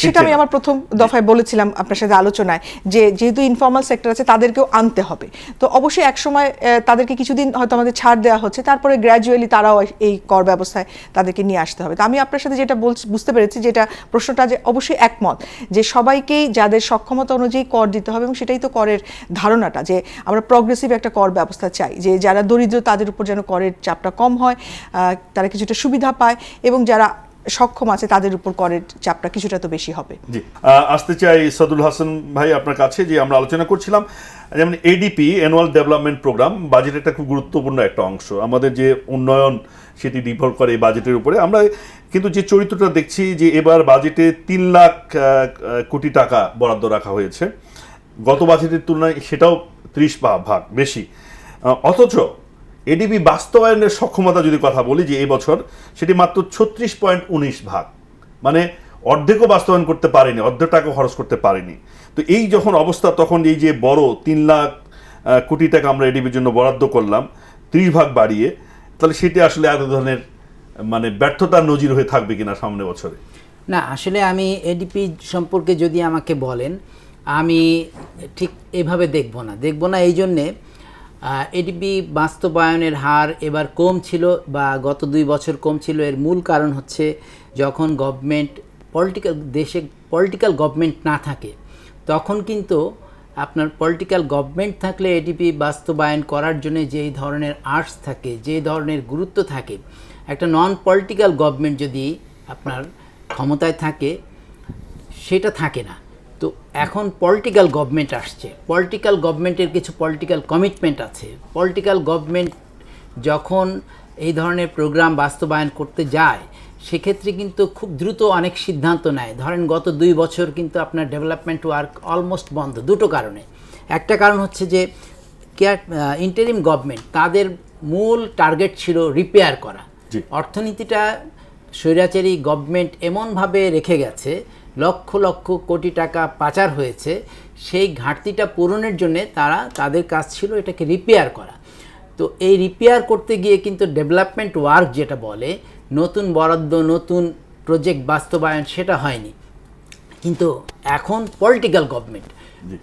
সেটা আমি আমার প্রথম দফায় বলেছিলাম আপনার সাথে আলোচনায়, যে যেহেতু ইনফর্মাল সেক্টর আছে তাদেরকেও আনতে হবে। তো অবশ্যই এক সময় তাদেরকে কিছুদিন হয়তো আমাদের ছাড় দেওয়া হচ্ছে, তারপরে গ্র্যাজুয়ালি তারাও এই কর ব্যবস্থায় তাদেরকে নিয়ে আসতে হবে। তো আমি আপনার সাথে যেটা বুঝতে পেরেছি, যেটা প্রশ্নটা যে অবশ্যই একমত যে সবাইকেই যাদের সক্ষমতা অনুযায়ী কর দিতে হবে, এবং সেটাই তো করের ধারণাটা, যে আমরা প্রগ্রেসিভ একটা কর ব্যবস্থা চাই, যে যারা দরিদ্র তাদের উপর যেন করের চাপটা কম হয়, তারা কিছুটা সুবিধা পায়, এবং যারা সক্ষম আছে তাদের উপর করের চাপটা কিছুটা তো বেশি হবে। জি, আসতে চাই সদুল হাসান ভাই আপনার কাছে। যে আমরা আলোচনা করছিলাম যেমন এডিপি অ্যানুয়াল ডেভেলপমেন্ট প্রোগ্রাম, বাজেটের একটা খুব গুরুত্বপূর্ণ একটা অংশ। আমাদের যে উন্নয়ন সেটি নির্ভর করে এই বাজেটের উপরে। আমরা কিন্তু যে চরিত্রটা দেখছি যে এবার বাজেটে 3 লাখ কোটি টাকা বরাদ্দ রাখা হয়েছে, গত বাজেটের তুলনায় সেটাও 30 ভাগ বেশি। অথচ এডিপি বাস্তবায়নের সক্ষমতা যদি কথা বলি, যে এই বছর সেটি মাত্র 36.19 ভাগ, মানে অর্ধেকও বাস্তবায়ন করতে পারেনি, অর্ধেক টাকা খরচ করতে পারেনি। তো এই যখন অবস্থা, তখন এই যে বড় 3 লাখ কোটি টাকা আমরা এডিপির জন্য বরাদ্দ করলাম 30 ভাগ বাড়িয়ে, তাহলে সেটি আসলে এক ধরনের মানে ব্যর্থতার নজির হয়ে থাকবে কিনা সামনে বছরে? না, আসলে আমি এডিপি সম্পর্কে যদি আমাকে বলেন, আমি ঠিক এভাবে দেখব না। এই জন্যে এডিপি বাস্তবায়নের হার এবার কম ছিল, বা গত 2 বছর কম ছিল। এর মূল কারণ হচ্ছে যখন গভর্নমেন্ট দেশে পলিটিক্যাল গভর্নমেন্ট না থাকে, তখন কিন্তু আপনার পলিটিক্যাল গভর্নমেন্ট থাকলে এডিপি বাস্তবায়ন করার জন্য যেই ধরনের আর্টস থাকে, যে ধরনের গুরুত্ব থাকে, একটা নন পলিটিক্যাল গভর্নমেন্ট যদি আপনার ক্ষমতায় থাকে সেটা থাকে না। তো এখন পলিটিক্যাল গভর্নমেন্ট আসছে, পলিটিক্যাল গভর্নমেন্টের কিছু পলিটিক্যাল কমিটমেন্ট আছে। পলিটিক্যাল গভর্নমেন্ট যখন এই ধরনের প্রোগ্রাম বাস্তবায়ন করতে যায়, সেক্ষেত্রে কিন্তু খুব দ্রুত অনেক সিদ্ধান্ত নেয়। ধরেন গত 2 বছর কিন্তু আপনার ডেভেলপমেন্ট ওয়ার্ক অলমোস্ট বন্ধ, দুটো কারণে। একটা কারণ হচ্ছে যে ইন্টারিম গভর্নমেন্ট, তাদের মূল টার্গেট ছিল রিপেয়ার করা। অর্থনীতিটা স্বৈরাচারী গভর্নমেন্ট এমনভাবে রেখে গেছে, লক্ষ লক্ষ কোটি টাকা পাচার হয়েছে, সেই ঘাটতিটা পূরণের জন্যে তাদের কাজ ছিল এটাকে রিপেয়ার করা। তো এই রিপেয়ার করতে গিয়ে কিন্তু ডেভেলপমেন্ট ওয়ার্ক যেটা বলে, নতুন বরাদ্দ, নতুন প্রজেক্ট বাস্তবায়ন, সেটা হয়নি। কিন্তু এখন পলিটিক্যাল গভর্নমেন্ট,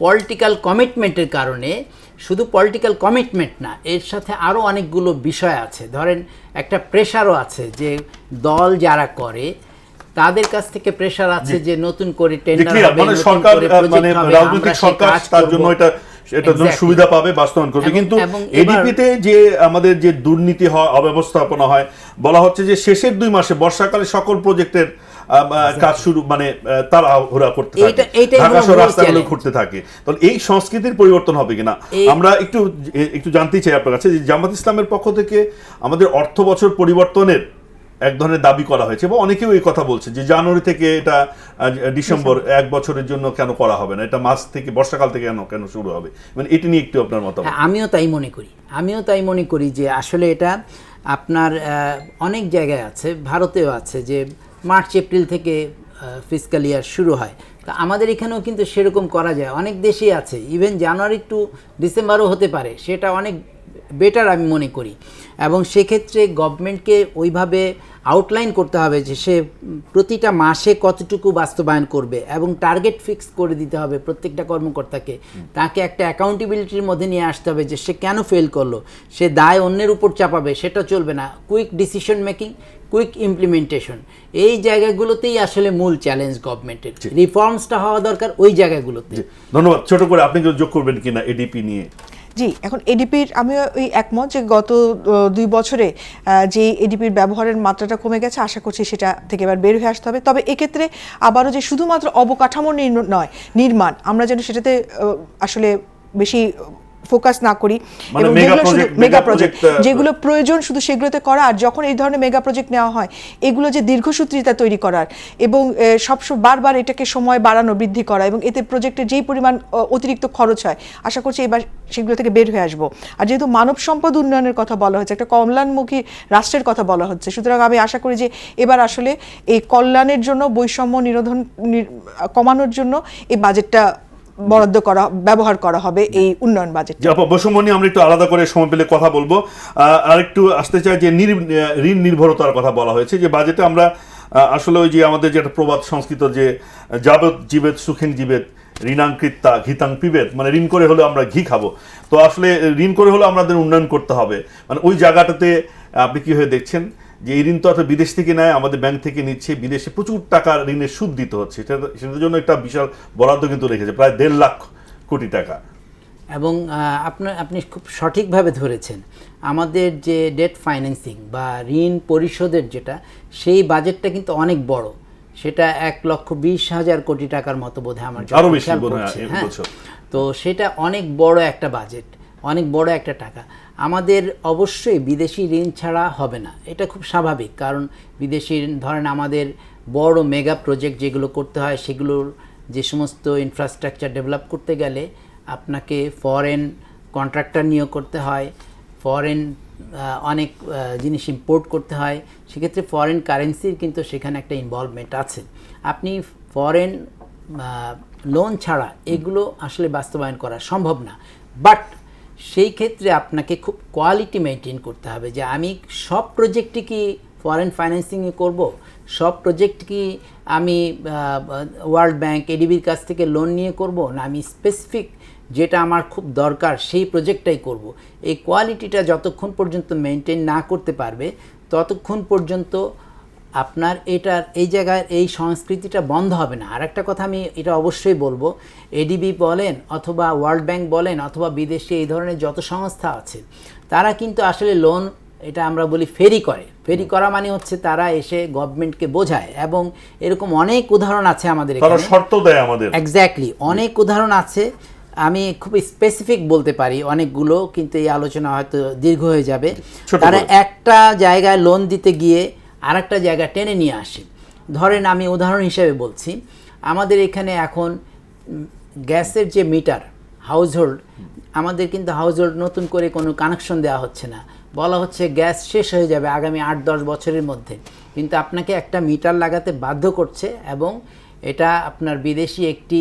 পলিটিক্যাল কমিটমেন্টের কারণে, শুধু পলিটিক্যাল কমিটমেন্ট না, এর সাথে আরও অনেকগুলো বিষয় আছে। ধরেন একটা প্রেশারও আছে, যে দল যারা করে তাদের কাছ থেকে প্রেশার আছে যে নতুন করে টেন্ডার হবে, মানে সরকার, মানে রাজনৈতিক সরকার তার জন্য এটা এটার জন্য Exactly. সুবিধা পাবে, বাস্তবায়ন করবে। কিন্তু এবং এবার- এডিপিতে যে আমাদের যে দুর্নীতি হয়, অব্যবস্থাপনা হয়, বলা হচ্ছে যে শেষের 2 মাসে বর্ষাকালে সকল প্রজেক্টের কাজ শুরু, মানে তাড়াহুড়া করতে থাকে, এইটাই ঢাকা হলো শহর মূল রাস্তাগুলো challenge। ঘুরতে থাকে। তাহলে এই সংস্কৃতির পরিবর্তন হবে কিনা আমরা একটু জানতে চাই আপনার কাছে। যে জামাত ইসলামের পক্ষ থেকে আমাদের অর্থ বছর পরিবর্তনের এক ধরনের দাবি করা হয়েছে, এবং অনেকেও এই কথা বলছে যে জানুয়ারি থেকে এটা ডিসেম্বর 1 বছরের জন্য কেন করা হবে না, এটা মাস থেকে বর্ষাকাল থেকে কেন শুরু হবে, মানে এটি নিয়ে একটু আপনার মতামত। হ্যাঁ, আমিও তাই মনে করি যে আসলে এটা আপনার অনেক জায়গায় আছে, ভারতেও আছে যে মার্চ এপ্রিল থেকে ফিসক্যাল ইয়ার শুরু হয়। তা আমাদের এখানেও কিন্তু সেরকম করা যায়, অনেক দেশেই আছে, ইভেন জানুয়ারি টু ডিসেম্বরও হতে পারে, সেটা অনেক বেটার আমি মনে করি। এবং সেক্ষেত্রে গভর্নমেন্টকে ওইভাবে আউটলাইন করতে হবে যে সে প্রতিটা মাসে কতটুকু বাস্তবায়ন করবে, এবং টার্গেট ফিক্স করে দিতে হবে প্রত্যেকটা কর্মকর্তাকে। তাকে একটা অ্যাকাউন্টেবিলিটির মধ্যে নিয়ে আসতে হবে যে সে কেন ফেল করলো, সে দায় অন্যের উপর চাপাবে সেটা চলবে না। Quick decision making, quick implementation, এই জায়গাগুলোতেই আসলে মূল চ্যালেঞ্জ গভর্নমেন্টের। রিফর্মসটা হওয়া দরকার ওই জায়গাগুলোতে। ধন্যবাদ। ছোট করে আপনি কেউ যোগ করবেন কিনা এডিপি নিয়ে? জি, এখন এডিপির আমি ওই একমত যে গত 2 বছরে যে এডিপির ব্যবহারের মাত্রাটা কমে গেছে, আশা করছি সেটা থেকে এবার বের হয়ে আসতে হবে। তবে এক্ষেত্রে আবারও যে শুধুমাত্র অবকাঠামো নির্মাণ, আমরা যেন সেটাতে আসলে বেশি ফোকাস না করি, মানে এবং মেগা যেগুলো শুধু প্রজেক্ট, মেগা প্রজেক্ট যেগুলো প্রয়োজন শুধু সেগুলোতে করা। আর যখন এই ধরনের মেগা প্রজেক্ট নেওয়া হয়, এগুলো যে দীর্ঘসূত্রিতা তৈরি করার এবং বারবার এটাকে সময় বাড়ানো, বৃদ্ধি করা, এবং এতে প্রজেক্টের যেই পরিমাণ অতিরিক্ত খরচ হয়, আশা করছি এবার সেগুলো থেকে বের হয়ে আসবো। আর যেহেতু মানব সম্পদ উন্নয়নের কথা বলা হচ্ছে, একটা কল্যাণমুখী রাষ্ট্রের কথা বলা হচ্ছে, সুতরাং আমি আশা করি যে এবার আসলে এই কল্যাণের জন্য, বৈষম্য নিরোধন কমানোর জন্য এই বাজেটটা ব্যবহার করা হবে, এই উন্নয়ন বাজেট। বৈষম্য নিয়ে আমরা একটু আলাদা করে সময় পেলে কথা বলবো। আর একটু আসতে চাই যে ঋণ নির্ভরতার কথা বলা হয়েছে যে বাজেটে আমরা আসলে ওই যে আমাদের যে একটা প্রবাদ সংস্কৃত যে যাবৎ জীবেত সুখেন জীবেত ঋণাঙ্কৃতা ঘিতাং পিবেত, মানে ঋণ করে হলে আমরা ঘি খাবো। তো আসলে ঋণ করে হলে আমাদের উন্নয়ন করতে হবে, মানে ওই জায়গাটাতে আপনি কি হয়ে দেখছেন যে এই ঋণ তো অর্থাৎ বিদেশ থেকে নেয়, আমাদের ব্যাংক থেকে নিচ্ছে, বিদেশে প্রচুর টাকার ঋণের সুদ দিতে হচ্ছে, সেটার জন্য একটা বিশাল বরাদ্দ কিন্তু রেখেছে, প্রায় 1.5 লাখ কোটি টাকা। এবং আপনি খুব সঠিকভাবে ধরেছেন, আমাদের যে ডেট ফাইন্যান্সিং বা ঋণ পরিশোধের যেটা, সেই বাজেটটা কিন্তু অনেক বড়, সেটা 1,20,000 কোটি টাকার মতো বোধহয় আমার আরো বেশি খেয়াল বোধহয় পড়ছে, এই হ্যাঁ। বছর। তো সেটা অনেক বড় একটা বাজেট, অনেক বড় একটা টাকা। আমাদের অবশ্যই বিদেশি ঋণ ছাড়া হবে না, এটা খুব স্বাভাবিক, কারণ বিদেশি ঋণ, ধরেন আমাদের বড় মেগা প্রজেক্ট যেগুলো করতে হয়, সেগুলোর যে সমস্ত ইনফ্রাস্ট্রাকচার ডেভেলপ করতে গেলে আপনাকে ফরেন কন্ট্রাক্টর নিয়োগ করতে হয়, ফরেন অনেক জিনিস ইম্পোর্ট করতে হয়, সেক্ষেত্রে ফরেন কারেন্সির কিন্তু সেখানে একটা ইনভলভমেন্ট আছে। আপনি ফরেন লোন ছাড়া এগুলো আসলে বাস্তবায়ন করা সম্ভব না। বাট সেই ক্ষেত্রে আপনাকে খুব কোয়ালিটি মেনটেন করতে হবে, যে আমি সব প্রজেক্টই কি ফরেন ফাইন্যান্সিংয়ে করব, সব প্রজেক্ট কি আমি ওয়ার্ল্ড ব্যাংক, এডিবির কাছ থেকে লোন নিয়ে করব, না আমি স্পেসিফিক যেটা আমার খুব দরকার সেই প্রজেক্টটাই করব। এই কোয়ালিটিটা যতক্ষণ পর্যন্ত মেনটেন না করতে পারবে, ততক্ষণ পর্যন্ত আপনার এই জায়গায় এই সংস্কৃতিটা বন্ধ হবে না। আর একটা কথা আমি এটা অবশ্যই বলবো, এডিবি বলেন অথবা ওয়ার্ল্ড ব্যাংক বলেন অথবা বিদেশে এই ধরনের যত সংস্থা আছে, তারা কিন্তু আসলে লোন, এটা আমরা বলি ফেরি করা মানে হচ্ছে তারা এসে গভর্নমেন্টকে বোঝায়, এবং এরকম অনেক উদাহরণ আছে আমাদের তারা শর্ত দেয় আমাদের। এক্স্যাক্টলি, অনেক উদাহরণ আছে, আমি খুব স্পেসিফিক বলতে পারি অনেকগুলো, কিন্তু এই আলোচনা হয়তো দীর্ঘ হয়ে যাবে। তারা একটা জায়গায় লোন দিতে গিয়ে আরেকটা জায়গা টেনে নিয়ে আসে। ধরেন আমি উদাহরণ হিসেবে বলছি, আমাদের এখানে এখন গ্যাসের যে মিটার হাউসহোল্ড, আমাদের কিন্তু হাউসহোল্ড নতুন করে কোনো কানেকশন দেওয়া হচ্ছে না, বলা হচ্ছে গ্যাস শেষ হয়ে যাবে আগামী 8-10 বছরের মধ্যে, কিন্তু আপনাকে একটা মিটার লাগাতে বাধ্য করছে। এবং এটা আপনার বিদেশি একটি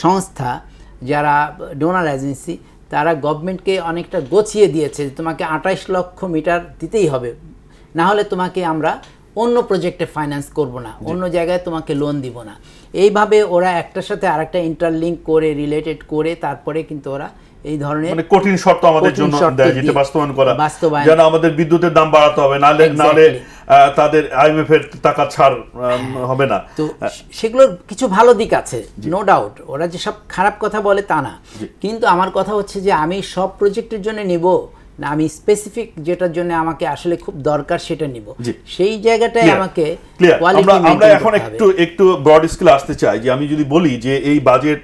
সংস্থা যারা ডোনার এজেন্সি, তারা গভর্নমেন্টকে অনেকটা গছিয়ে দিয়েছে যে তোমাকে 28 লক্ষ মিটার দিতেই হবে, না হলে তোমাকে আমরা অন্য প্রজেক্টে ফাইন্যান্স করব না, অন্য জায়গায় তোমাকে লোন দিব না। এইভাবে ওরা একটার সাথে আরেকটা ইন্টারলিঙ্ক করে, রিলেটেড করে তারপরে কিন্তু ওরা এই ধরনের মানে কঠিন শর্ত আমাদের কঠিন জন্য শর্ত দেয়, যেটা দিয়ে বাস্তবায়ন যেন আমাদের বিদ্যুতের দাম বাড়াতে হবে, নাহলে তাদের আইএমএফ এর টাকা ছাড় হবে না। তো সেগুলোর কিছু ভালো দিক আছে, নো ডাউট, ওরা যে সব খারাপ কথা বলে তা না, কিন্তু আমার কথা হচ্ছে যে আমি সব প্রজেক্টের জন্য নিব না, আমি স্পেসিফিক যেটার জন্য আমাকে আসলে খুব দরকার সেটা নিব, সেই জায়গাটায় আমাকে আমরা এখন একটু ব্রড স্কেলে আসতে চাই। যে আমি যদি বলি যে এই বাজেট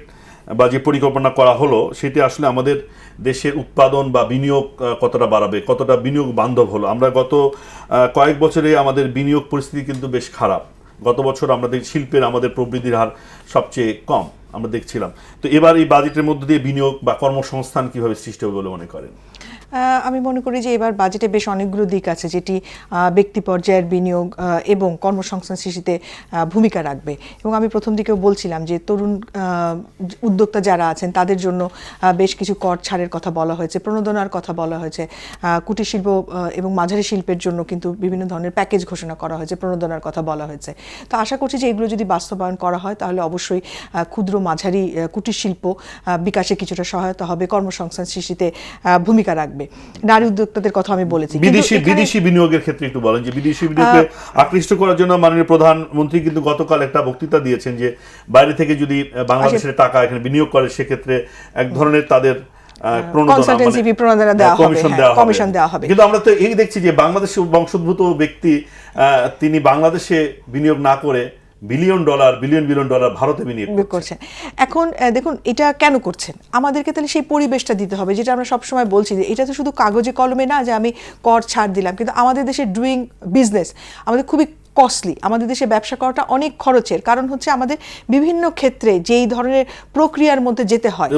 বা যে পরিকল্পনা করা হলো সেটি আসলে আমাদের দেশের উৎপাদন বা বিনিয়োগ কতটা বাড়াবে, কতটা বিনিয়োগ বান্ধব হলো। আমরা গত কয়েক বছরে আমাদের বিনিয়োগ পরিস্থিতি কিন্তু বেশ খারাপ। গত বছর আমরা শিল্পের আমাদের প্রবৃদ্ধির হার সবচেয়ে কম আমরা দেখছিলাম। তো এবার এই বাজেটের মধ্যে দিয়ে বিনিয়োগ বা কর্মসংস্থান কিভাবে সৃষ্টি হবে বলে মনে করেন? আমি মনে করি যে এবার বাজেটে বেশ অনেকগুলো দিক আছে যেটি ব্যক্তি পর্যায়ের বিনিয়োগ এবং কর্মসংস্থান সৃষ্টিতে ভূমিকা রাখবে। এবং আমি প্রথম দিকেও বলছিলাম যে তরুণ উদ্যোক্তা যারা আছেন তাদের জন্য বেশ কিছু কর ছাড়ের কথা বলা হয়েছে, প্রণোদনার কথা বলা হয়েছে। কুটির শিল্প এবং মাঝারি শিল্পের জন্য কিন্তু বিভিন্ন ধরনের প্যাকেজ ঘোষণা করা হয়েছে, প্রণোদনার কথা বলা হয়েছে। তো আশা করছি যে এগুলো যদি বাস্তবায়ন করা হয় তাহলে অবশ্যই ক্ষুদ্র মাঝারি কুটির শিল্প বিকাশে কিছুটা সহায়তা হবে, কর্মসংস্থান সৃষ্টিতে ভূমিকা রাখবে। নারী উদ্যোক্তাদের কথা আমি বলেছি। বিদেশি বিনিয়োগের ক্ষেত্রে একটু বলেন যে বিদেশি বিনিয়োগকে আকৃষ্ট করার জন্য মাননীয় প্রধানমন্ত্রী কিন্তু গতকাল একটা বক্তৃতা দিয়েছেন যে বাইরে থেকে যদি বাংলাদেশের টাকা এখানে বিনিয়োগ করে সেক্ষেত্রে এক ধরনের তাদের কমিশন দেওয়া হবে। কিন্তু আমরা তো এই দেখছি যে বাংলাদেশের বংশোদ্ভূত ব্যক্তি তিনি বাংলাদেশে বিনিয়োগ না করে বিলিয়ন ডলার ভারতে বিনিয়োগ করছেন। এখন দেখুন এটা কেন করছেন, আমাদেরকে তাহলে সেই পরিবেশটা দিতে হবে যেটা আমরা সবসময় বলছি যে এটা তো শুধু কাগজে কলমে না যে আমি কর ছাড় দিলাম, কিন্তু আমাদের দেশে ডুইং বিজনেস আমাদের খুবই কস্টলি। আমাদের দেশে ব্যবসা করাটা অনেক খরচের, কারণ হচ্ছে আমাদের বিভিন্ন ক্ষেত্রে যেই ধরনের প্রক্রিয়ার মধ্যে যেতে হয়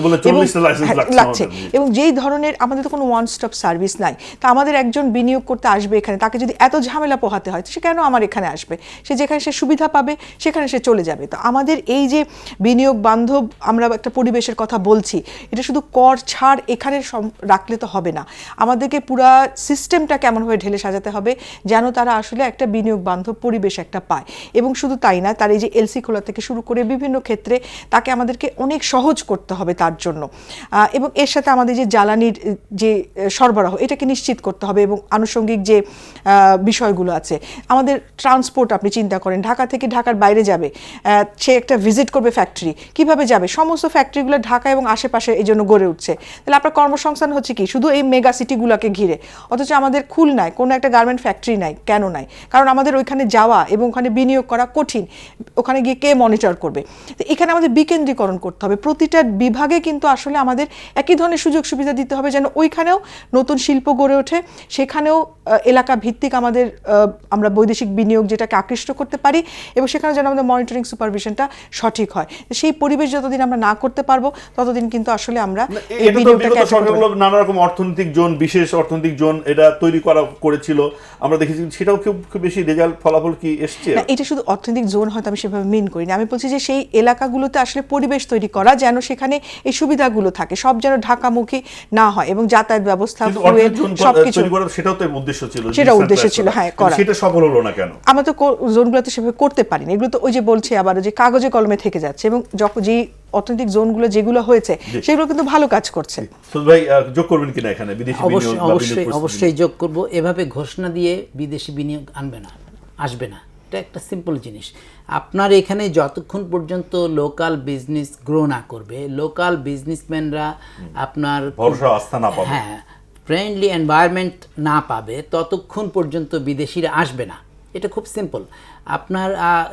লাগছে এবং যেই ধরনের আমাদের তো কোনো ওয়ান স্টপ সার্ভিস নাই। তা আমাদের একজন বিনিয়োগ করতে আসবে এখানে, তাকে যদি এত ঝামেলা পোহাতে হয় সে কেন আমার এখানে আসবে? সে যেখানে সে সুবিধা পাবে সেখানে সে চলে যাবে। তো আমাদের এই যে বিনিয়োগ বান্ধব আমরা একটা পরিবেশের কথা বলছি, এটা শুধু কর ছাড় এখানে রাখলে তো হবে না, আমাদেরকে পুরা সিস্টেমটা কেমনভাবে ঢেলে সাজাতে হবে যেন তারা আসলে একটা বিনিয়োগ বান্ধব পরিবেশ একটা পায়। এবং শুধু তাই না, তার এই যে এলসি খোলা থেকে শুরু করে বিভিন্ন ক্ষেত্রে তাকে আমাদেরকে অনেক সহজ করতে হবে তার জন্য। এবং এর সাথে আমাদের যে জ্বালানির যে সরবরাহ এটাকে নিশ্চিত করতে হবে এবং আনুষঙ্গিক যে বিষয়গুলো আছে, আমাদের ট্রান্সপোর্ট আপনি চিন্তা করেন, ঢাকা থেকে ঢাকার বাইরে যাবে, সে একটা ভিজিট করবে ফ্যাক্টরি, কিভাবে যাবে? সমস্ত ফ্যাক্টরিগুলো ঢাকা এবং আশেপাশে এই জন্য গড়ে উঠছে। তাহলে আপনার কর্মসংস্থান হচ্ছে কি শুধু এই মেগা সিটিগুলোকে ঘিরে, অথচ আমাদের খুলনায় কোনো একটা গার্মেন্ট ফ্যাক্টরি নাই। কেন নাই? কারণ আমাদের ওইখানে যাওয়া এবং ওখানে বিনিয়োগ করা কঠিন, ওখানে গিয়ে কে মনিটর করবে? তো এখানে আমাদের বিকেন্দ্রীকরণ করতে হবে, প্রতিটা বিভাগে কিন্তু আসলে আমাদের একই ধরনের সুযোগ সুবিধা দিতে হবে যেন ওইখানেও নতুন শিল্প গড়ে ওঠে, সেখানেও এলাকা ভিত্তিক আমরা বৈদেশিক বিনিয়োগ যেটাকে আকৃষ্ট করতে পারি এবং সেখানে যেন আমাদের মনিটরিং সুপারভিশনটা সঠিক হয়। সেই পরিবেশ যতদিন আমরা না করতে পারবো ততদিন কিন্তু আসলে আমরা নানা রকম অর্থনৈতিক জোন, বিশেষ অর্থনৈতিক জোন এটা তৈরি করেছিল, আমরা দেখেছি সেটাও খুব বেশি রেজাল্ট ফলাফল কি এসছে? না, এটা শুধু অর্থনৈতিক জোন হয়তো আমি সেভাবে মিন করি না, আমি বলছি যে সেই এলাকাগুলোতে আসলে পরিবেশ তৈরি করা যেন সেখানে এই সুবিধাগুলো থাকে, সব যেন ঢাকামুখী না হয় এবং যাতায়াত ব্যবস্থা সবকিছু, সেটাও তো উদ্দেশ্য ছিল, সেটা উদ্দেশ্য ছিল, হ্যাঁ, করা। সেটা সফল হলো না কেন? আমরা তো জোনগুলোতে সেভাবে করতে পারিনি, এগুলো তো ওই যে বলছি আবার যে কাগজে কলমে থেকে যাচ্ছে এবং যে অর্থনৈতিক জোনগুলো যেগুলো হয়েছে সেগুলো কিন্তু ভালো কাজ করছে। ভাই যোগ করবেন কিনা এখানে বিদেশি বিনিয়োগ? অবশ্যই যোগ করব। এভাবে ঘোষণা দিয়ে বিদেশি বিনিয়োগ আসবে না, এটা একটা সিম্পল জিনিস। আপনার এখানে যতক্ষণ পর্যন্ত লোকাল বিজনেস গ্রো না করবে, লোকাল বিজনেসম্যানরা আপনার ভরসা আস্থা না পাবে, হ্যাঁ, ফ্রেন্ডলি এনভায়রনমেন্ট না পাবে, ততক্ষণ পর্যন্ত বিদেশিরা আসবে না। এটা খুব সিম্পল। আপনার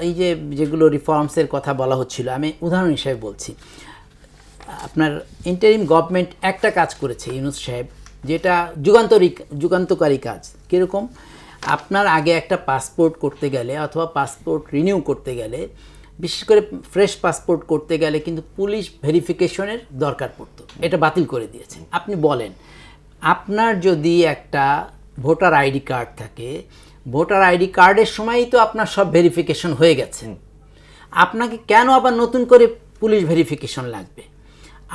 এই যেগুলো রিফর্মসের কথা বলা হচ্ছিল, আমি উদাহরণ হিসেবে বলছি। আপনার ইন্টারিম গভর্নমেন্ট একটা কাজ করেছে ইউনূস সাহেব, যেটা যুগান্তকারী কাজ। কীরকম? আপনার আগে একটা পাসপোর্ট করতে গেলে অথবা পাসপোর্ট রিনিউ করতে গেলে, বিশেষ করে ফ্রেশ পাসপোর্ট করতে গেলে কিন্তু পুলিশ ভেরিফিকেশনের দরকার পড়তো, এটা বাতিল করে দিয়েছে। আপনি বলেন, আপনার যদি একটা ভোটার আইডি কার্ড থাকে, ভোটার আইডি কার্ডের সময়ই তো আপনার সব ভেরিফিকেশন হয়ে গেছে, আপনাকে কেন আবার নতুন করে পুলিশ ভেরিফিকেশন লাগবে?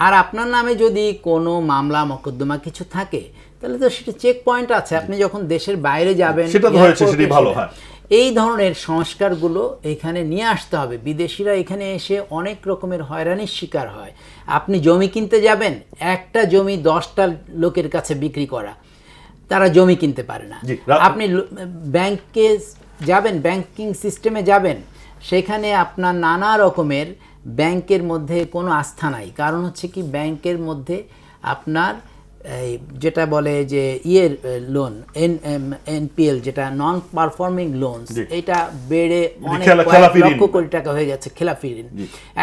আর আপনার নামে যদি কোনো মামলা মোকদ্দমা কিছু থাকে তাহলে তো সেটা চেক পয়েন্ট আছে, আপনি যখন দেশের বাইরে যাবেন এই ধরনের সংস্কারগুলো এখানে নিয়ে আসতে হবে। বিদেশিরা এখানে এসে অনেক রকমের হয়রানির শিকার হয়। আপনি জমি কিনতে যাবেন, একটা জমি 10টা লোকের কাছে বিক্রি করা, তারা জমি কিনতে পারে না। আপনি ব্যাংকে যাবেন, ব্যাংকিং সিস্টেমে যাবেন, সেখানে আপনার নানা রকমের ব্যাংকের মধ্যে কোনো আস্থা নাই। কারণ হচ্ছে কি, ব্যাংকের মধ্যে আপনার এই যেটা বলে যে লোন এনপিএল, যেটা নন পারফর্মিং লোনস, এটা বেড়ে অনেক লক্ষ কোটি টাকা হয়ে গেছে, খেলাপি ঋণ।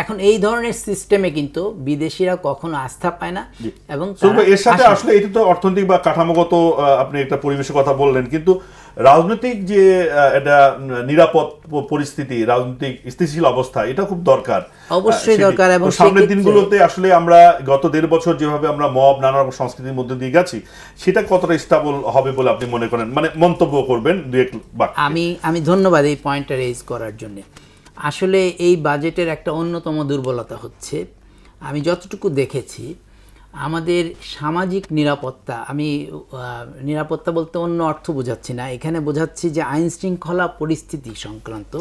এখন এই ধরনের সিস্টেমে কিন্তু বিদেশিরা কখনো আস্থা পায় না। এবং এর সাথে আসলে এটা তো অর্থনৈতিক বা কাঠামোগত আপনি একটা পরিবেশের কথা বললেন, কিন্তু রাজনৈতিক যে এটা নিরাপদ পরিস্থিতি, রাজনৈতিক স্থিতিশীল অবস্থা, এটা খুব দরকার, অবশ্যই দরকার। এবং সামনের দিনগুলোতে আসলে আমরা গত 1.5 বছর যেভাবে আমরা মব নানা রকম সংস্কৃতির মধ্যে দিয়ে গেছি, সেটা কতটা স্টেবল হবে বলে আপনি মনে করেন? মানে মন্তব্য করবেন দু এক বাক্যে। আমি ধন্যবাদ এই পয়েন্টটা রেজ করার জন্য। আসলে এই বাজেটের একটা অন্যতম দুর্বলতা হচ্ছে, আমি যতটুকু দেখেছি, আমাদের সামাজিক নিরাপত্তা, আমি নিরাপত্তা বলতে অন্য অর্থ বোঝাচ্ছি না, এখানে বোঝাচ্ছি যে আইন শৃঙ্খলা পরিস্থিতি সংক্রান্ত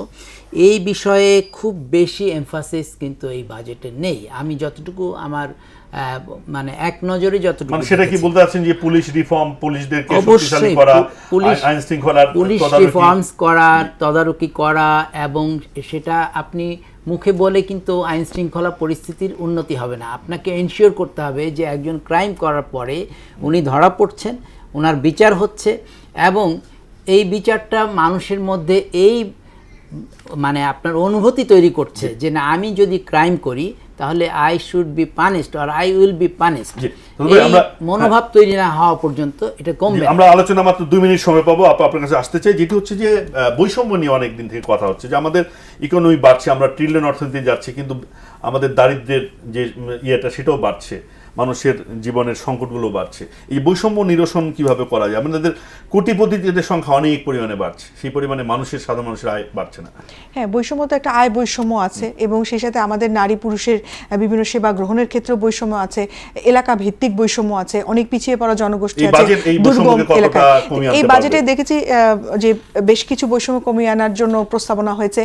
এই বিষয়ে খুব বেশি এমফাসিস কিন্তু এই বাজেটে নেই। আমি যতটুকু আমার মানে এক নজরে যতটুকু, মানে সেটা কি বলতে চাচ্ছেন যে পুলিশ রিফর্ম, পুলিশদেরকে শক্তিশালী করা, আইন শৃঙ্খলার পুলিশ রিফর্মস করা, তদারকি করা, এবং সেটা আপনি মুখে বলে কিন্তু আইন শৃঙ্খলা পরিস্থিতির উন্নতি হবে না। আপনাকে এনশিওর করতে হবে যে একজন ক্রাইম করার পরে উনি ধরা পড়ছেন, ওনার বিচার হচ্ছে, এবং এই বিচারটা মানুষের মধ্যে এই মানে আপনার অনুভূতি তৈরি করছে যে না, আমি যদি ক্রাইম করি তাহলে I should be punished or I will be punished. মনোভাব তৈরি না হওয়া পর্যন্ত এটা কমবে। আমরা আলোচনা মাত্র 2 মিনিট সময় পাবো, আপনার কাছে আসতে চাই, যেটি হচ্ছে যে বৈষম্য নিয়ে অনেক দিন থেকে কথা হচ্ছে যে আমাদের ইকোনমি বাড়ছে, আমরা ট্রিলিয়ন অর্থনীতি যাচ্ছি, কিন্তু আমাদের দারিদ্র্যের যে ইয়েটা সেটাও বাড়ছে, মানুষের জীবনের সংকটগুলো বাড়ছে। এই বৈষম্য নিরসন কিভাবে করা যায়? আমাদের কোটিপতিদের সংখ্যা অনেক পরিমাণে বাড়ছে, সেই পরিমাণে সাধারণ মানুষের আয় বাড়ছে না। হ্যাঁ, বৈষম্য তো একটা আয় বৈষম্য আছে, এবং সেই সাথে আমাদের নারী পুরুষের বিভিন্ন সেবা গ্রহণের ক্ষেত্রেও বৈষম্য আছে, এলাকা ভিত্তিক বৈষম্য আছে, অনেক পিছিয়ে পড়া জনগোষ্ঠী আছে দুর্গম এলাকায়। এই বাজেটে দেখেছি যে বেশ কিছু বৈষম্য কমিয়ে আনার জন্য প্রস্তাবনা হয়েছে।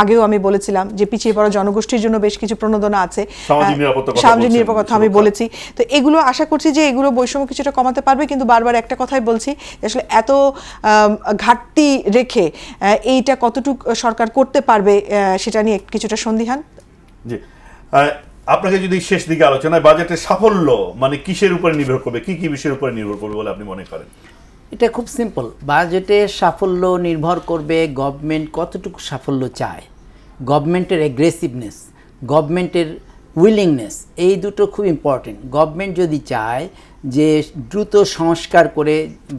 আগেও আমি বলেছিলাম যে পিছিয়ে পড়া জনগোষ্ঠীর জন্য বেশ কিছু প্রণোদনা আছে, সামাজিক নিরাপত্তা আমি বলেছি। তো এগুলো আশা করছি যে এগুলো বৈষম্য কিছুটা কমাতে পারবে, কিন্তু বারবার একটা কথাই বলছি, আসলে এত ঘাটতি রেখে এইটা কতটুকু সরকার করতে পারবে সেটা নিয়ে কিছুটা সন্দিহান। জি, আপনাকে যদি শেষ দিকে আলোচনায় বাজেটের সাফল্য মানে কিসের উপরে নির্ভর করবে, কি কি বিষয়ের উপরে নির্ভর করবে বলে আপনি মনে করেন? এটা খুব সিম্পল। বাজেটের সাফল্য নির্ভর করবে গভর্নমেন্ট কতটুকু সাফল্য চায়, গভর্নমেন্টের অ্যাগ্রেসিভনেস, গভর্নমেন্টের উইলিংনেস, এই দুটো খুব ইম্পর্টেন্ট। গভর্নমেন্ট যদি চায় যে দ্রুত সংস্কার করে,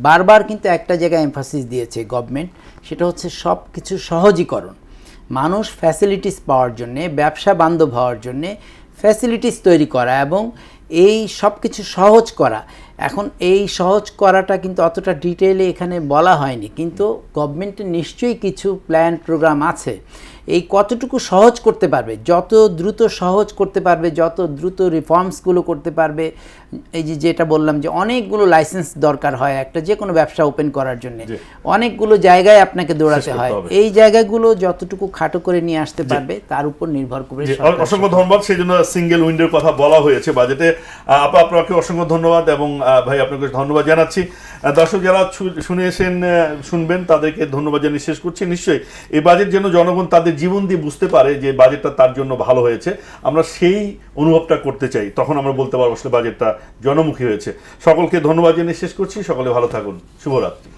বারবার কিন্তু একটা জায়গায় এমফাসিস দিয়েছে গভর্নমেন্ট, সেটা হচ্ছে সব কিছু সহজীকরণ, মানুষ ফ্যাসিলিটিস পাওয়ার জন্যে, ব্যবসা বান্ধব হওয়ার জন্যে ফ্যাসিলিটিস তৈরি করা এবং এই সব কিছু সহজ করা। এখন এই সহজ করাটা কিন্তু অতটা ডিটেইলে এখানে বলা হয়নি, কিন্তু গভর্নমেন্টের নিশ্চয়ই কিছু প্ল্যান প্রোগ্রাম আছে। এই কতটুকু সহজ করতে পারবে, যত দ্রুত সহজ করতে পারবে, যত দ্রুত রিফর্মসগুলো করতে পারবে। এই যেটা বললাম যে অনেকগুলো লাইসেন্স দরকার হয় একটা যে কোনো ব্যবসা ওপেন করার জন্য, অনেকগুলো জায়গায় আপনাকে দৌড়াতে হয়, এই জায়গাগুলো যতটুকু খাটো করে নিয়ে আসতে পারবে তার উপর নির্ভর করে। অসংখ্য ধন্যবাদ। সেই জন্য সিঙ্গেল উইন্ডোর কথা বলা হয়েছে বাজেটে। আপনাকে অসংখ্য ধন্যবাদ, এবং ভাই আপনাকে ধন্যবাদ জানাচ্ছি। দর্শক যারা শুনবেন তাদেরকে ধন্যবাদ জানিয়ে শেষ করছি। নিশ্চয়ই এই বাজেট যেন জনগণ তাদের জীবন দিয়ে বুঝতে পারে যে বাজেটটা তার জন্য ভালো হয়েছে, আমরা সেই অনুভবটা করতে চাই, তখন আমরা বলতে পারবো আসলে বাজেটটা জনমুখী হয়েছে। সকলকে ধন্যবাদ জানিয়ে শেষ করছি। সকলে ভালো থাকুন। শুভরাত্রি।